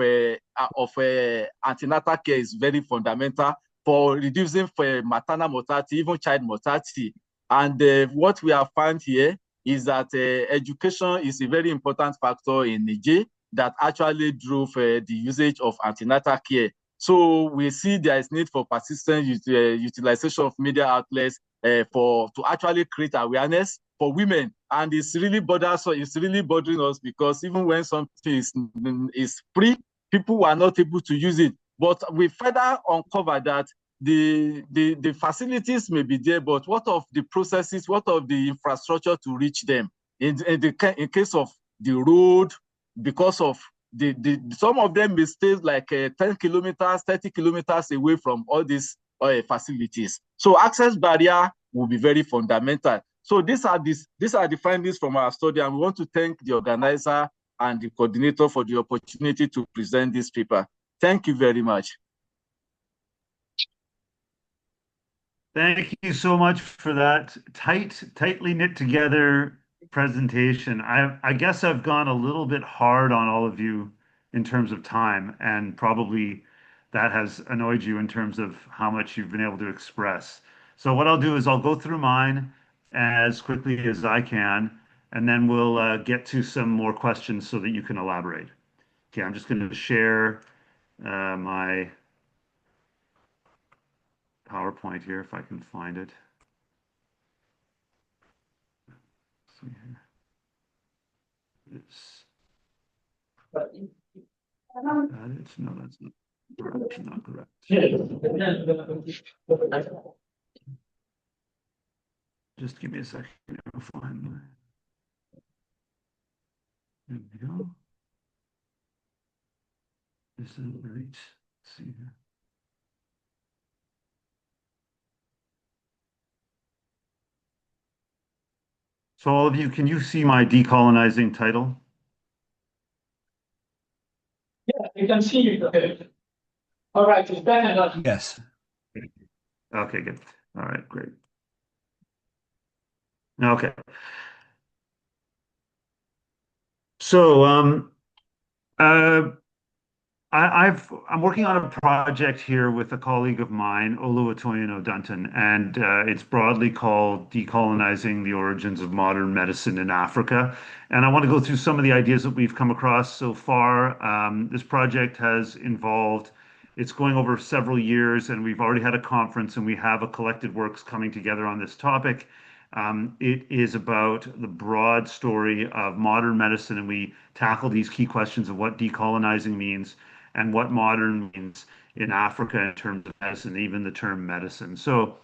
antenatal care is very fundamental for reducing maternal mortality, even child mortality. And what we have found here is that education is a very important factor in Niger that actually drove the usage of antenatal care. So we see there is need for persistent utilization of media outlets to actually create awareness for women. And it's really bothering us, because even when something is free, people are not able to use it. But we further uncover that the facilities may be there, but what of the processes, what of the infrastructure to reach them? In case of the road, because of some of them may stay like 10 kilometers, 30 kilometers away from all these facilities. So access barrier will be very fundamental. So these are the findings from our study, and we want to thank the organizer and the coordinator for the opportunity to present this paper. Thank you very much. Thank you so much for that tightly knit together presentation. I guess I've gone a little bit hard on all of you in terms of time, and probably that has annoyed you in terms of how much you've been able to express. So what I'll do is I'll go through mine as quickly as I can, and then we'll get to some more questions so that you can elaborate. Okay, I'm just going to share my PowerPoint here if I can find it. See here. It's that it? No, that's not correct. Not correct. Just give me a second. I'll find my. There we go. This is right. Let's see here. So all of you, can you see my decolonizing title? Yeah, you can see it. Okay. All right, it's better now. Yes. Okay, good. All right, great. Okay. So uh, I'm working on a project here with a colleague of mine, Oluwatoyin Dunton, and it's broadly called Decolonizing the Origins of Modern Medicine in Africa. And I want to go through some of the ideas that we've come across so far. This project has involved, it's going over several years, and we've already had a conference, and we have a collected works coming together on this topic. It is about the broad story of modern medicine, and we tackle these key questions of what decolonizing means and what modern means in Africa in terms of medicine, even the term medicine. So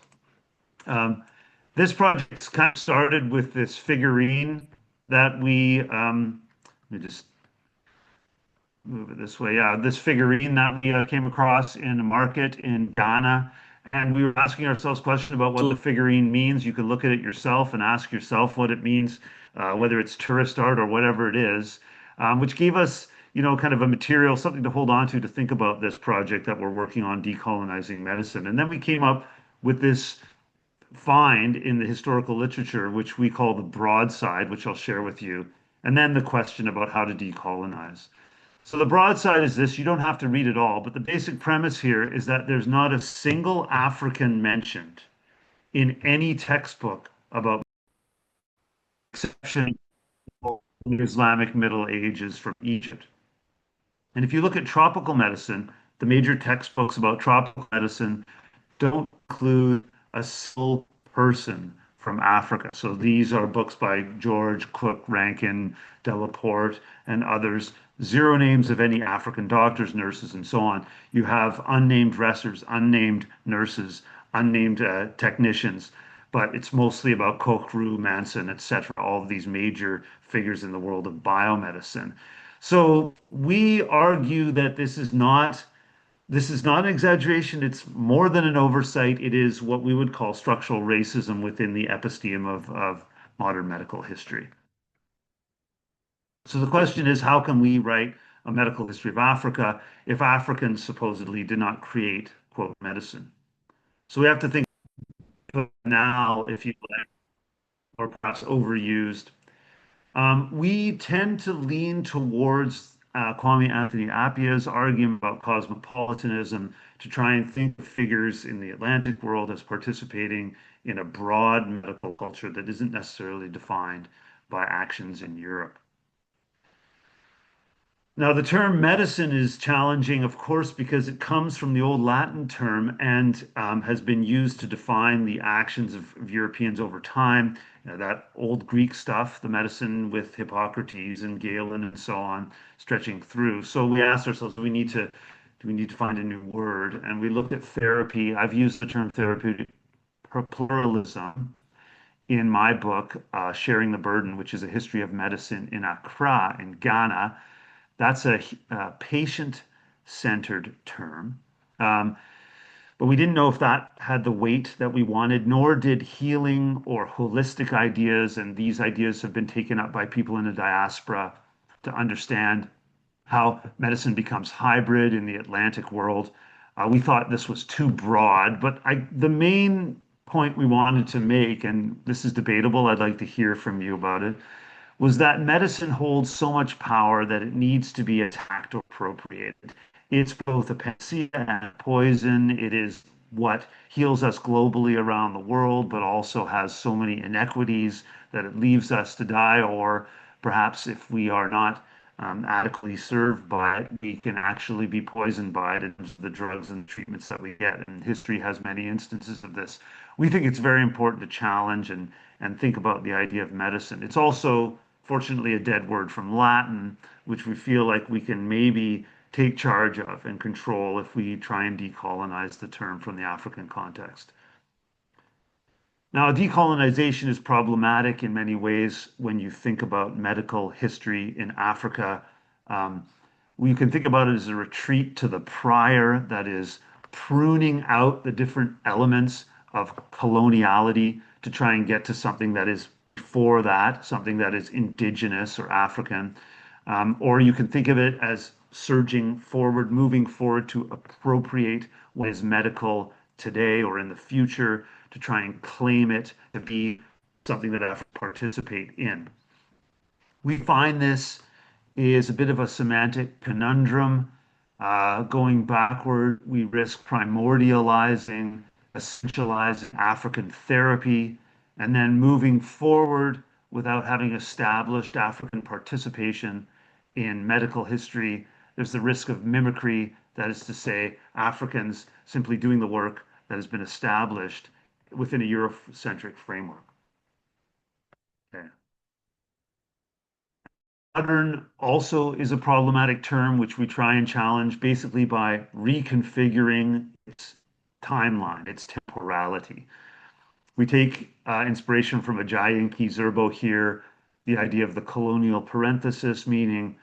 this project kind of started with this figurine that let me just move it this way. Yeah, this figurine that we came across in a market in Ghana. And we were asking ourselves questions about what the figurine means. You can look at it yourself and ask yourself what it means, whether it's tourist art or whatever it is, which gave us, kind of a material, something to hold on to think about this project that we're working on, decolonizing medicine. And then we came up with this find in the historical literature, which we call the broadside, which I'll share with you, and then the question about how to decolonize. So the broadside is this, you don't have to read it all, but the basic premise here is that there's not a single African mentioned in any textbook about exception of the Islamic Middle Ages from Egypt. And if you look at tropical medicine, the major textbooks about tropical medicine don't include a single person from Africa. So these are books by George, Cook, Rankin, Delaporte, and others. Zero names of any African doctors, nurses, and so on. You have unnamed dressers, unnamed nurses, unnamed technicians, but it's mostly about Koch, Roux, Manson, etc., all of these major figures in the world of biomedicine. So we argue that this is not an exaggeration. It's more than an oversight. It is what we would call structural racism within the episteme of modern medical history. So the question is, how can we write a medical history of Africa if Africans supposedly did not create, quote, medicine? So we have to think now, if you like, or perhaps overused. We tend to lean towards Kwame Anthony Appiah's argument about cosmopolitanism to try and think of figures in the Atlantic world as participating in a broad medical culture that isn't necessarily defined by actions in Europe. Now, the term medicine is challenging, of course, because it comes from the old Latin term and has been used to define the actions of Europeans over time. That old Greek stuff, the medicine with Hippocrates and Galen and so on, stretching through. So we asked ourselves, we need to do we need to find a new word? And we looked at therapy. I've used the term therapeutic pluralism in my book, Sharing the Burden, which is a history of medicine in Accra, in Ghana. That's a patient-centered term. But we didn't know if that had the weight that we wanted, nor did healing or holistic ideas. And these ideas have been taken up by people in the diaspora to understand how medicine becomes hybrid in the Atlantic world. We thought this was too broad, but the main point we wanted to make, and this is debatable, I'd like to hear from you about it, was that medicine holds so much power that it needs to be attacked or appropriated. It's both a panacea and a poison. It is what heals us globally around the world, but also has so many inequities that it leaves us to die, or perhaps if we are not adequately served by it, we can actually be poisoned by it in terms of the drugs and treatments that we get. And history has many instances of this. We think it's very important to challenge and think about the idea of medicine. It's also, fortunately, a dead word from Latin, which we feel like we can maybe take charge of and control if we try and decolonize the term from the African context. Now, decolonization is problematic in many ways when you think about medical history in Africa. We can think about it as a retreat to the prior, that is, pruning out the different elements of coloniality to try and get to something that is before that, something that is indigenous or African. Or you can think of it as surging forward, moving forward to appropriate what is medical today or in the future to try and claim it to be something that Africa participate in. We find this is a bit of a semantic conundrum. Going backward, we risk primordializing, essentializing African therapy, and then moving forward without having established African participation in medical history. There's the risk of mimicry, that is to say, Africans simply doing the work that has been established within a Eurocentric framework. Okay. Modern also is a problematic term which we try and challenge basically by reconfiguring its timeline, its temporality. We take inspiration from Ajayi and Kizerbo here, the idea of the colonial parenthesis, meaning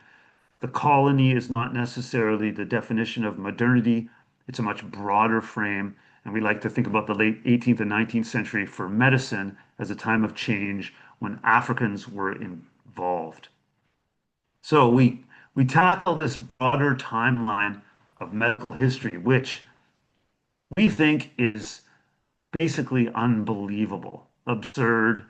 the colony is not necessarily the definition of modernity. It's a much broader frame. And we like to think about the late 18th and 19th century for medicine as a time of change when Africans were involved. So we tackle this broader timeline of medical history, which we think is basically unbelievable, absurd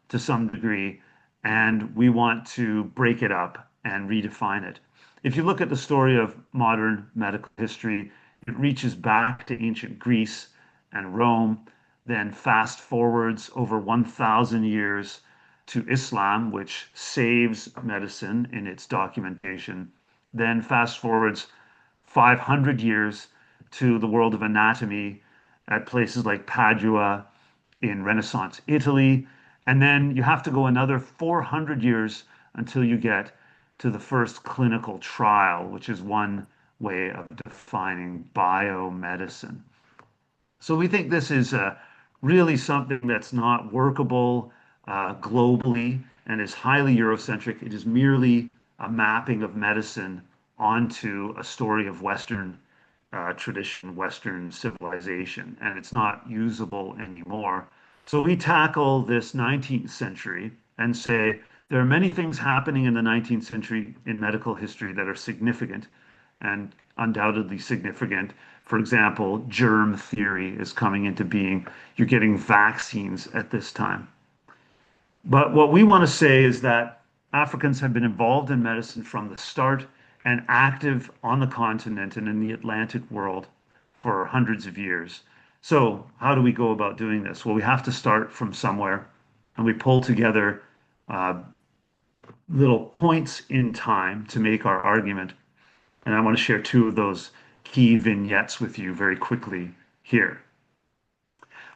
to some degree, and we want to break it up and redefine it. If you look at the story of modern medical history, it reaches back to ancient Greece and Rome, then fast forwards over 1,000 years to Islam, which saves medicine in its documentation, then fast forwards 500 years to the world of anatomy at places like Padua in Renaissance Italy. And then you have to go another 400 years until you get to the first clinical trial, which is one way of defining biomedicine. So we think this is really something that's not workable globally and is highly Eurocentric. It is merely a mapping of medicine onto a story of Western tradition, Western civilization, and it's not usable anymore. So we tackle this 19th century and say there are many things happening in the 19th century in medical history that are significant and undoubtedly significant. For example, germ theory is coming into being. You're getting vaccines at this time. But what we want to say is that Africans have been involved in medicine from the start and active on the continent and in the Atlantic world for hundreds of years. So how do we go about doing this? Well, we have to start from somewhere, and we pull together little points in time to make our argument. And I want to share two of those key vignettes with you very quickly here.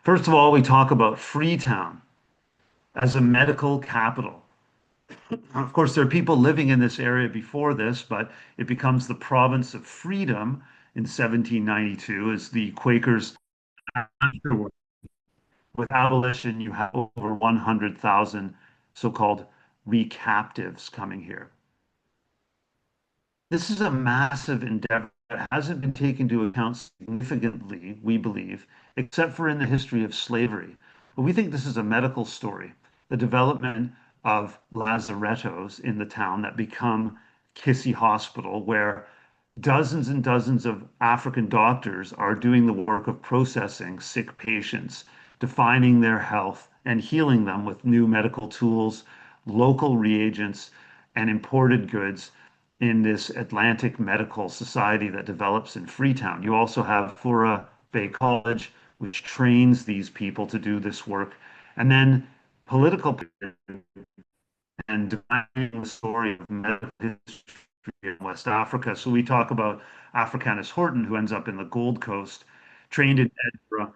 First of all, we talk about Freetown as a medical capital. Of course, there are people living in this area before this, but it becomes the province of freedom in 1792 as the Quakers. Afterward, with abolition, you have over 100,000 so-called recaptives coming here. This is a massive endeavor that hasn't been taken into account significantly, we believe, except for in the history of slavery. But we think this is a medical story. The development of lazarettos in the town that become Kissy Hospital, where dozens and dozens of African doctors are doing the work of processing sick patients, defining their health, and healing them with new medical tools, local reagents, and imported goods in this Atlantic Medical Society that develops in Freetown. You also have Fura Bay College, which trains these people to do this work. And then political and defining the story of medical history in West Africa. So we talk about Africanus Horton, who ends up in the Gold Coast, trained in Edinburgh,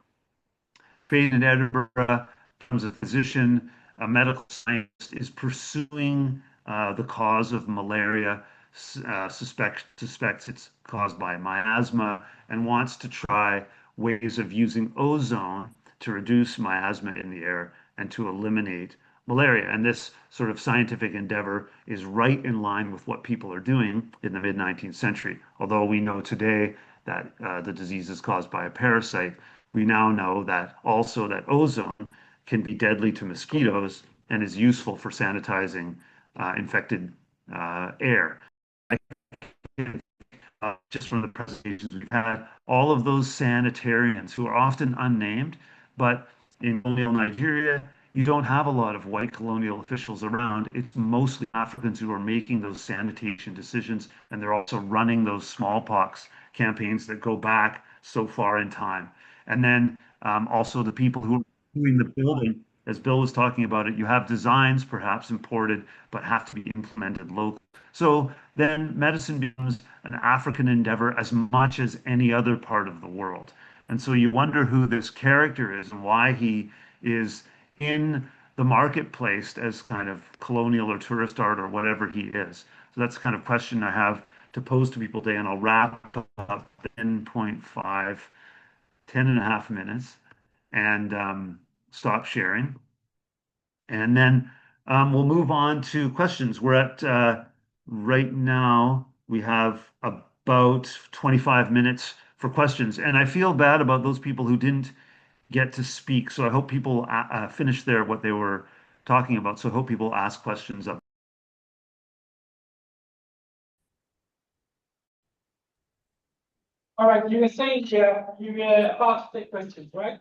trained in Edinburgh, becomes a physician, a medical scientist, is pursuing the cause of malaria, suspects it's caused by miasma, and wants to try ways of using ozone to reduce miasma in the air and to eliminate malaria. And this sort of scientific endeavor is right in line with what people are doing in the mid 19th century. Although we know today that the disease is caused by a parasite, we now know that also that ozone can be deadly to mosquitoes and is useful for sanitizing infected air. Just from the presentations we've had, all of those sanitarians who are often unnamed, but in colonial Nigeria, you don't have a lot of white colonial officials around. It's mostly Africans who are making those sanitation decisions, and they're also running those smallpox campaigns that go back so far in time. And then also the people who are doing the building, as Bill was talking about it, you have designs perhaps imported, but have to be implemented locally. So then medicine becomes an African endeavor as much as any other part of the world. And so you wonder who this character is and why he is in the marketplace as kind of colonial or tourist art or whatever he is. So that's the kind of question I have to pose to people today. And I'll wrap up 10.5, 10 and a half minutes and stop sharing. And then we'll move on to questions. We're at right now, we have about 25 minutes for questions. And I feel bad about those people who didn't get to speak. So I hope people finish there what they were talking about. So I hope people ask questions of. All right, you were saying you were about to take questions, right?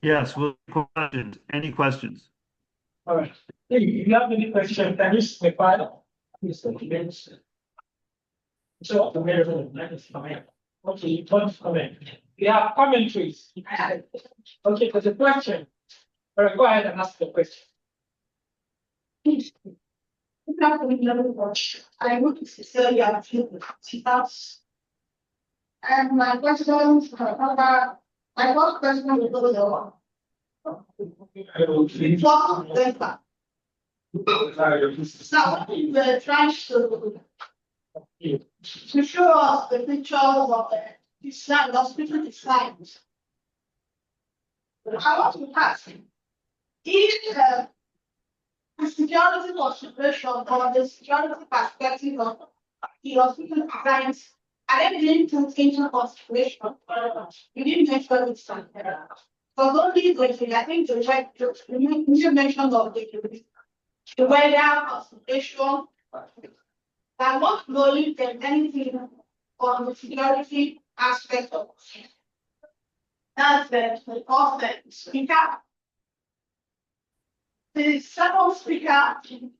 Yes, well, questions. Any questions? All right. If you have any questions, can you specify? So, okay, you don't comment. We have commentaries. Okay, there's a question. All right, go ahead and ask the question. I would say you have house. And my question, my first question will go to so we're trying to show us the pictures of the design, the hospital designs. I want to ask if the security consideration or the security perspective of the hospital designs are they being taken into consideration? You didn't mention it somewhere. Because only the I think you mentioned of the weather consideration. I'm not knowing that anything on the security aspect of it. That's the first speaker. The second speaker, in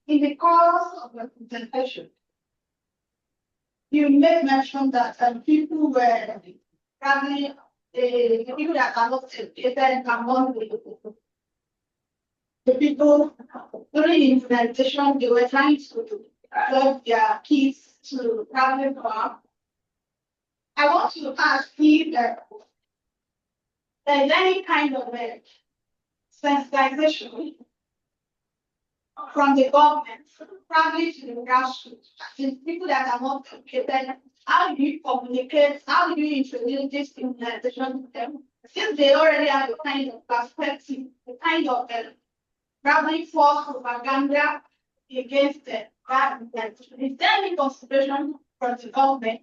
the course of the presentation, you made mention that people were probably the people that are not educated among the people during implementation, they were trying to help their kids to travel farm. I want to ask if there's any kind of sensitization from the government, probably to the grassroots, the people that are not educated, how do you communicate, how do you introduce this implementation to them? Since they already have a kind of perspective, a kind of probably false propaganda against that implementation. Is there any consideration from the government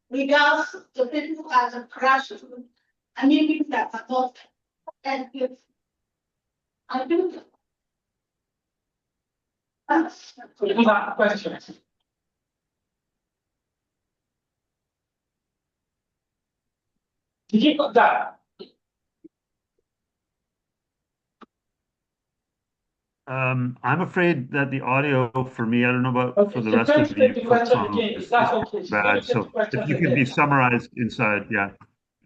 regards to people as a grassroots? I mean, people that are not educated. I think that's So these are questions. Did you got that? I'm afraid that the audio for me, I don't know about Okay, for the so rest let me of you take the folks question on again. is That's okay. So let me bad. take the So question if you could be again. summarized inside, yeah.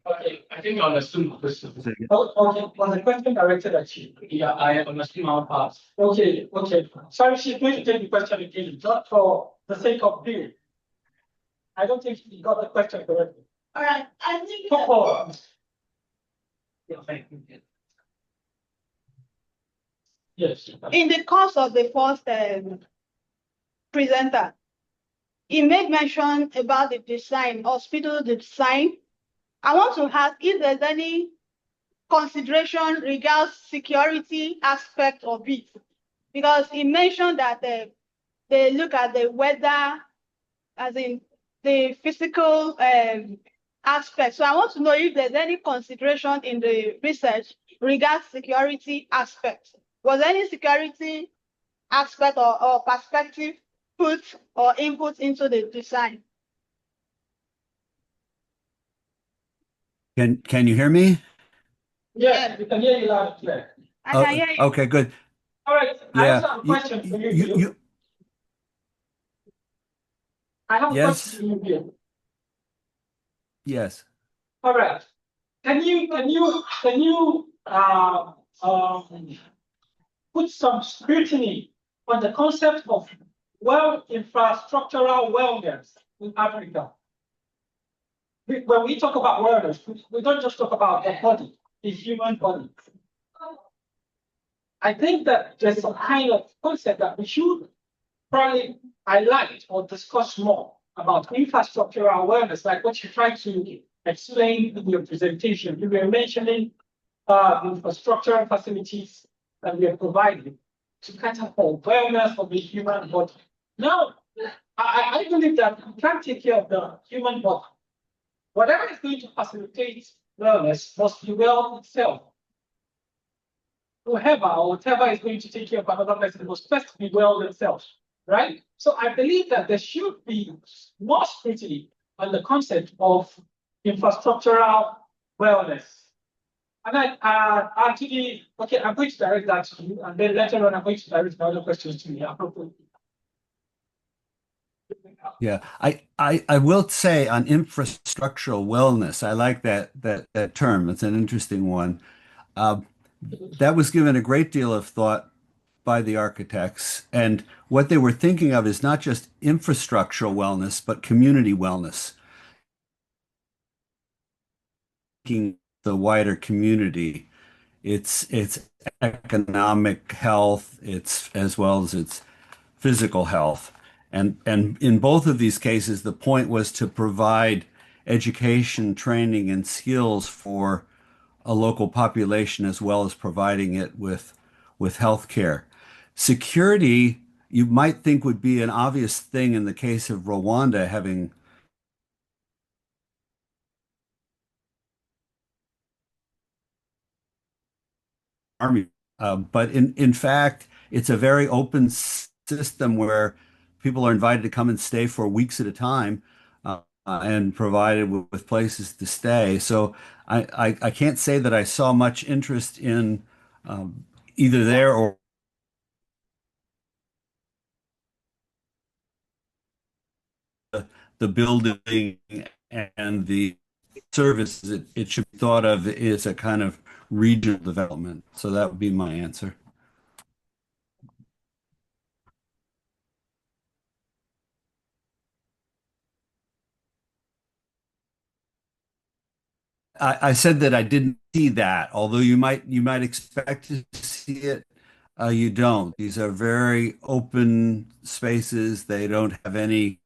Okay, I think I understood the question. Say again. Okay, was the question directed at you? Yeah, I understood my part. Okay, okay. Sorry, she's going to take the question again, just for the sake of being. I don't think he got the question correctly. all right. I think Go forward. Yeah, thank you. Yes. in the course of the first presenter, he made mention about the design, hospital design. I want to ask if there's any consideration regards security aspect of it, because he mentioned that they look at the weather, as in the physical aspect. So I want to know if there's any consideration in the research regards security aspect. Was any security aspect or perspective put or input into the design? Can you hear me? Yes, we can hear you loud and clear. I can hear you. Okay, good. All right, I Yeah. also have a question for you, Bill. I have a Yes. question for you, Bill. Yes. All right. Can you put some scrutiny on the concept of infrastructural wellness in Africa? When we talk about wellness, we don't just talk about the body, the human body. I think that there's a kind of concept that we should probably highlight or discuss more about infrastructural awareness, like what you tried to explain in your presentation. You were mentioning infrastructural facilities that we are providing to cater for wellness of the human body. Now, I believe that we can't take care of the human body. Whatever is going to facilitate wellness must be well itself. Whoever or whatever is going to take care of another person must first be well themselves, right? So I believe that there should be more scrutiny on the concept of infrastructural wellness. And I actually, okay, I'm going to direct that to you, and then later on, I'm going to direct the other questions to you appropriately. Yeah, I will say on infrastructural wellness, I like that term. It's an interesting one. That was given a great deal of thought by the architects, and what they were thinking of is not just infrastructural wellness, but community wellness, thinking the wider community. It's economic health, it's as well as its physical health. And in both of these cases, the point was to provide education, training, and skills for a local population as well as providing it with health care. Security, you might think would be an obvious thing in the case of Rwanda having army. But in fact, it's a very open system where people are invited to come and stay for weeks at a time and provided with places to stay. So I can't say that I saw much interest in either there or the building and the services. It should be thought of as a kind of regional development. So that would be my answer. I said that I didn't see that, although you might expect to see it. You don't. These are very open spaces. They don't have any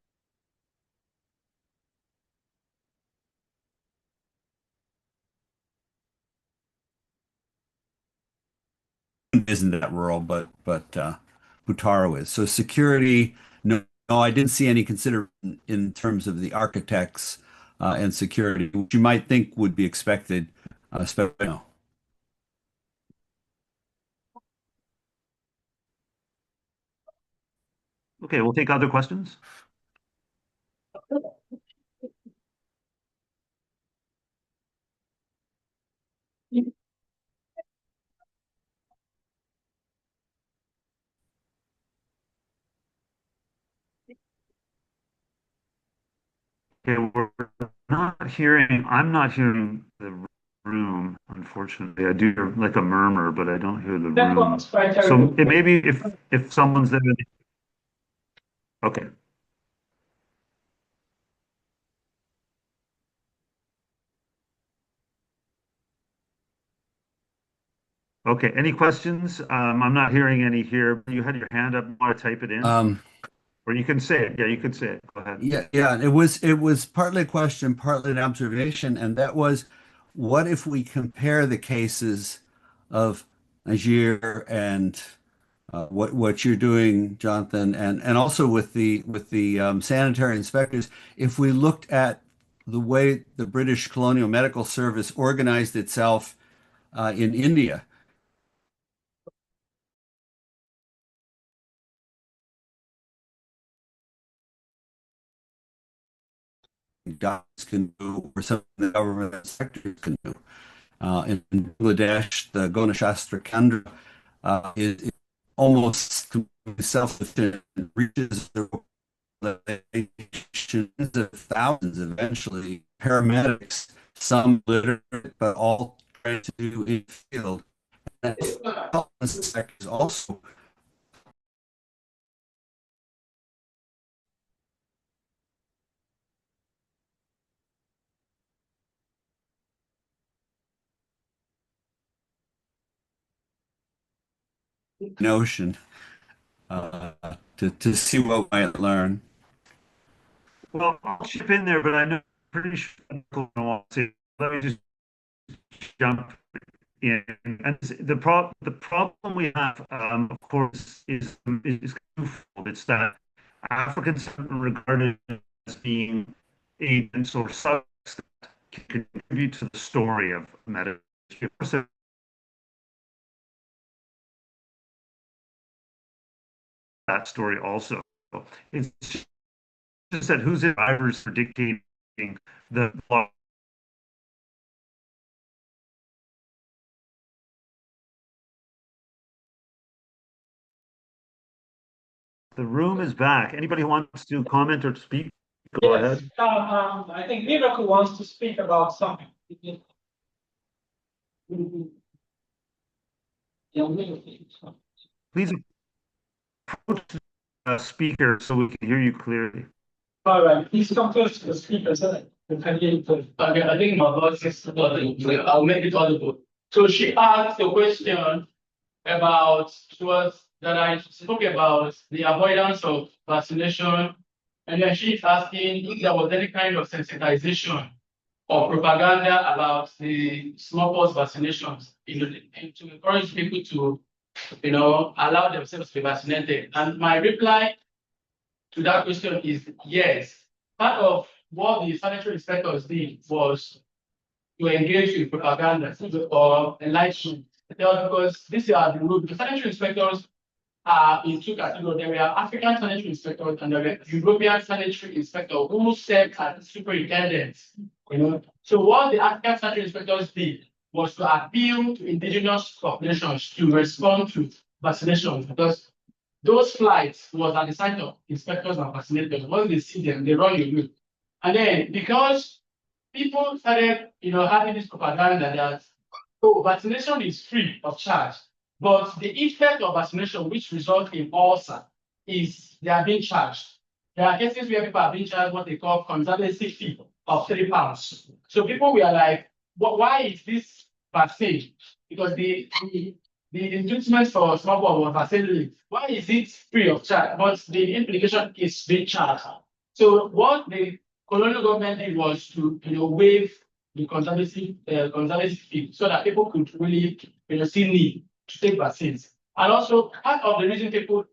isn't that rural, but Butaro is. So security, no, no, I didn't see any consideration in terms of the architects and security, which you might think would be expected, especially no. Okay, we'll take other questions. Okay, I'm not hearing the room, unfortunately. I do hear like a murmur, but I don't hear the That room. was quite So terrible. it maybe if someone's there. Okay. Okay, any questions? I'm not hearing any here. You had your hand up. You want to type it in? Um, Or you can say it. Yeah, you can say it. Go ahead. yeah, it was partly a question, partly an observation, and that was, what if we compare the cases of Niger and what you're doing, Jonathan, and also with the sanitary inspectors, if we looked at the way the British Colonial Medical Service organized itself in India. Doctors can do, or some of the government sectors can do. In Bangladesh, the Gona Shastra Kendra is almost completely self-sufficient, reaches the nations of thousands eventually, paramedics, some literate, but all trying to do in the field. And health sectors also notion uh, to see what we might learn. Well, I'll chip in there, but I know pretty sure people don't want to say. Let me just jump in. And the problem we have, of course, is twofold. It's that Africans have been regarded as being agents or subjects that can contribute to the story of medicine. That story also. It's just that who's the drivers for dictating the law. The room is back. Anybody who wants to comment or speak, go Yes, ahead. I think Miracle wants to speak about something. Please approach the speaker so we can hear you clearly. All right, please come close to the speaker so that we can hear you clearly. Okay, I think my voice is audible. I'll make it audible. So she asked a question about that I spoke about the avoidance of vaccination, and then she's asking if there was any kind of sensitization or propaganda about the smallpox vaccinations, and to encourage people to, allow themselves to be vaccinated. And my reply to that question is yes. Part of what the sanitary inspectors did was to engage with propaganda or enlightenment. Because these are the rules. The sanitary inspectors are in two categories. There were African sanitary inspectors and there were European sanitary inspectors who served as superintendents. So what the African sanitary inspectors did was to appeal to indigenous populations to respond to vaccinations, because those flights was at the site of inspectors and vaccinators. Once they see them, they run away. And then because people started, having this propaganda that, oh, vaccination is free of charge, but the effect of vaccination, which results in ulcer, is they are being charged. There are cases where people are being charged what they call conservancy fee of £3. So people were like, why is this vaccine? Because the the inducement for smallpox was facility. Why is it free of charge? But the implication is being charged. So what the colonial government did was to waive the conservative fee so that people could really see need to take vaccines. And also part of the reason people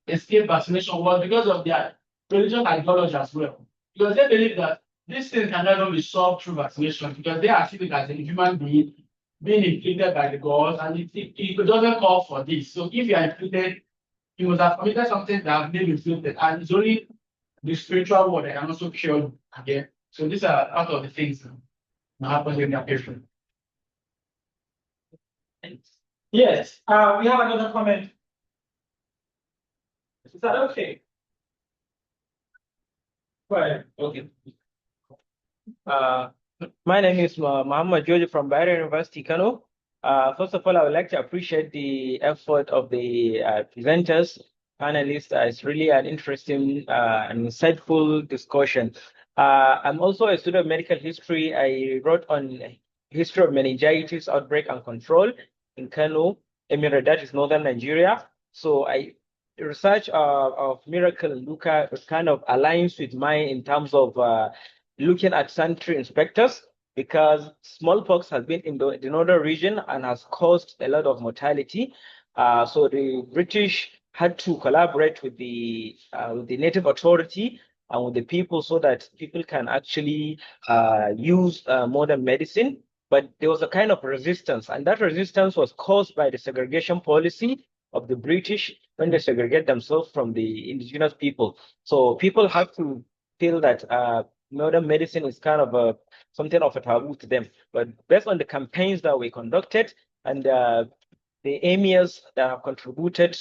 escape vaccination was because of their religious ideology as well. Because they believe that this thing can never be solved through vaccination because they are treated as a human being inflicted by the gods, and it doesn't call for this. So if you are inflicted, you must have committed something that have been inflicted, and it's only the spiritual world that can also cure you again. So these are part of the things that happen in the patient. Yes, we have another comment. Is that okay? Right. Okay. My name is Muhammad Joji from Bayero University, Kano. First of all, I would like to appreciate the effort of the presenters, panelists. It's really an interesting and insightful discussion. I'm also a student of medical history. I wrote on history of meningitis outbreak and control in Kano, Emirate, that is northern Nigeria. So research of Miracle and Luca kind of aligns with mine in terms of looking at sanitary inspectors because smallpox has been in the northern region and has caused a lot of mortality. So the British had to collaborate with the native authority and with the people so that people can actually use modern medicine. But there was a kind of resistance, and that resistance was caused by the segregation policy of the British when they segregate themselves from the indigenous people. So people have to feel that modern medicine is kind of something of a taboo to them. But based on the campaigns that we conducted and the emirs that have contributed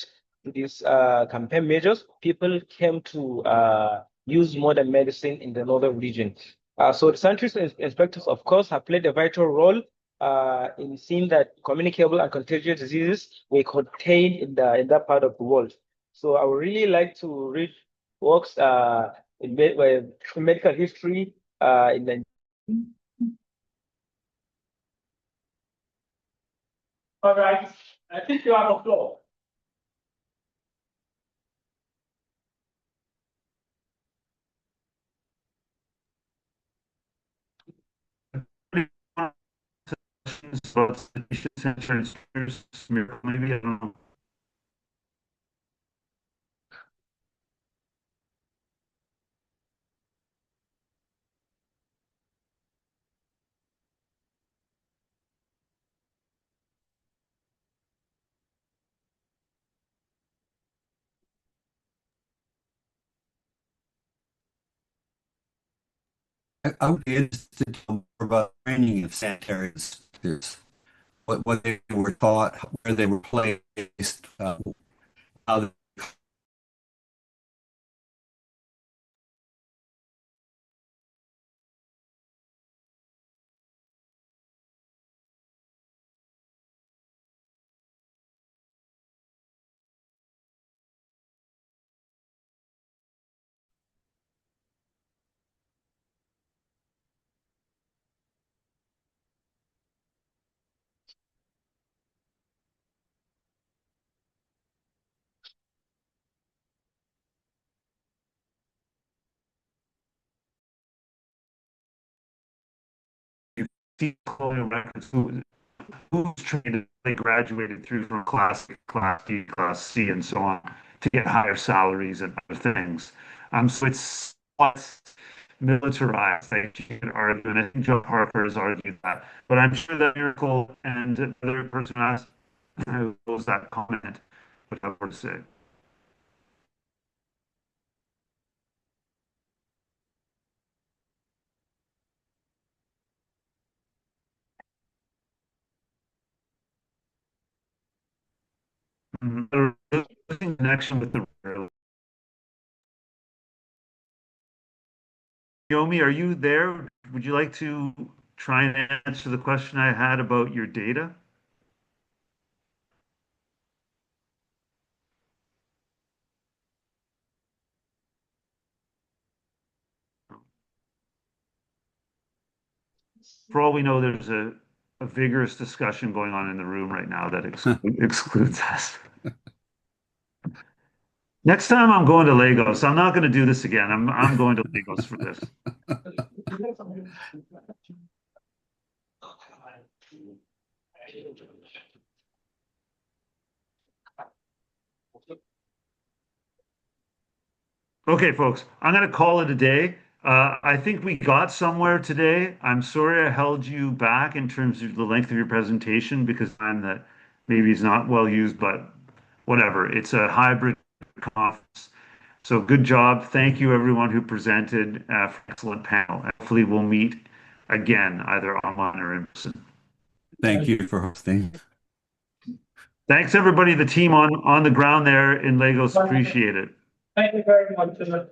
to these campaign measures, people came to use modern medicine in the northern region. So the sanitary inspectors, of course, have played a vital role in seeing that communicable and contagious diseases were contained in that part of the world. So I would really like to read works in medical history in the All right. I think you have a floor. About maybe I don't know. I would be interested to know more about training of sanitary inspectors, what they were taught, where they were placed, how they see colonial records who's trained, they graduated through from class D, class C, and so on to get higher salaries and other things. So it's less militarized, I think you could argue, and I think Joe Harper has argued that. But I'm sure that Miracle and the other person asked who was that comment would have more to say. In connection with the Yomi, are you there? Would you like to try and answer the question I had about your data? For all we know, there's a a vigorous discussion going on in the room right now that excludes us. Next time I'm going to Lagos. I'm not going to do this again. I'm going to Lagos for this. Okay, folks, I'm going to call it a day. I think we got somewhere today. I'm sorry I held you back in terms of the length of your presentation because time that maybe is not well used, but whatever. It's a hybrid conference. So good job. Thank you, everyone who presented for excellent panel. Hopefully we'll meet again, either online or in person. Thank you for hosting. Thanks, everybody, the team on the ground there in Lagos. Appreciate it. Thank you very much.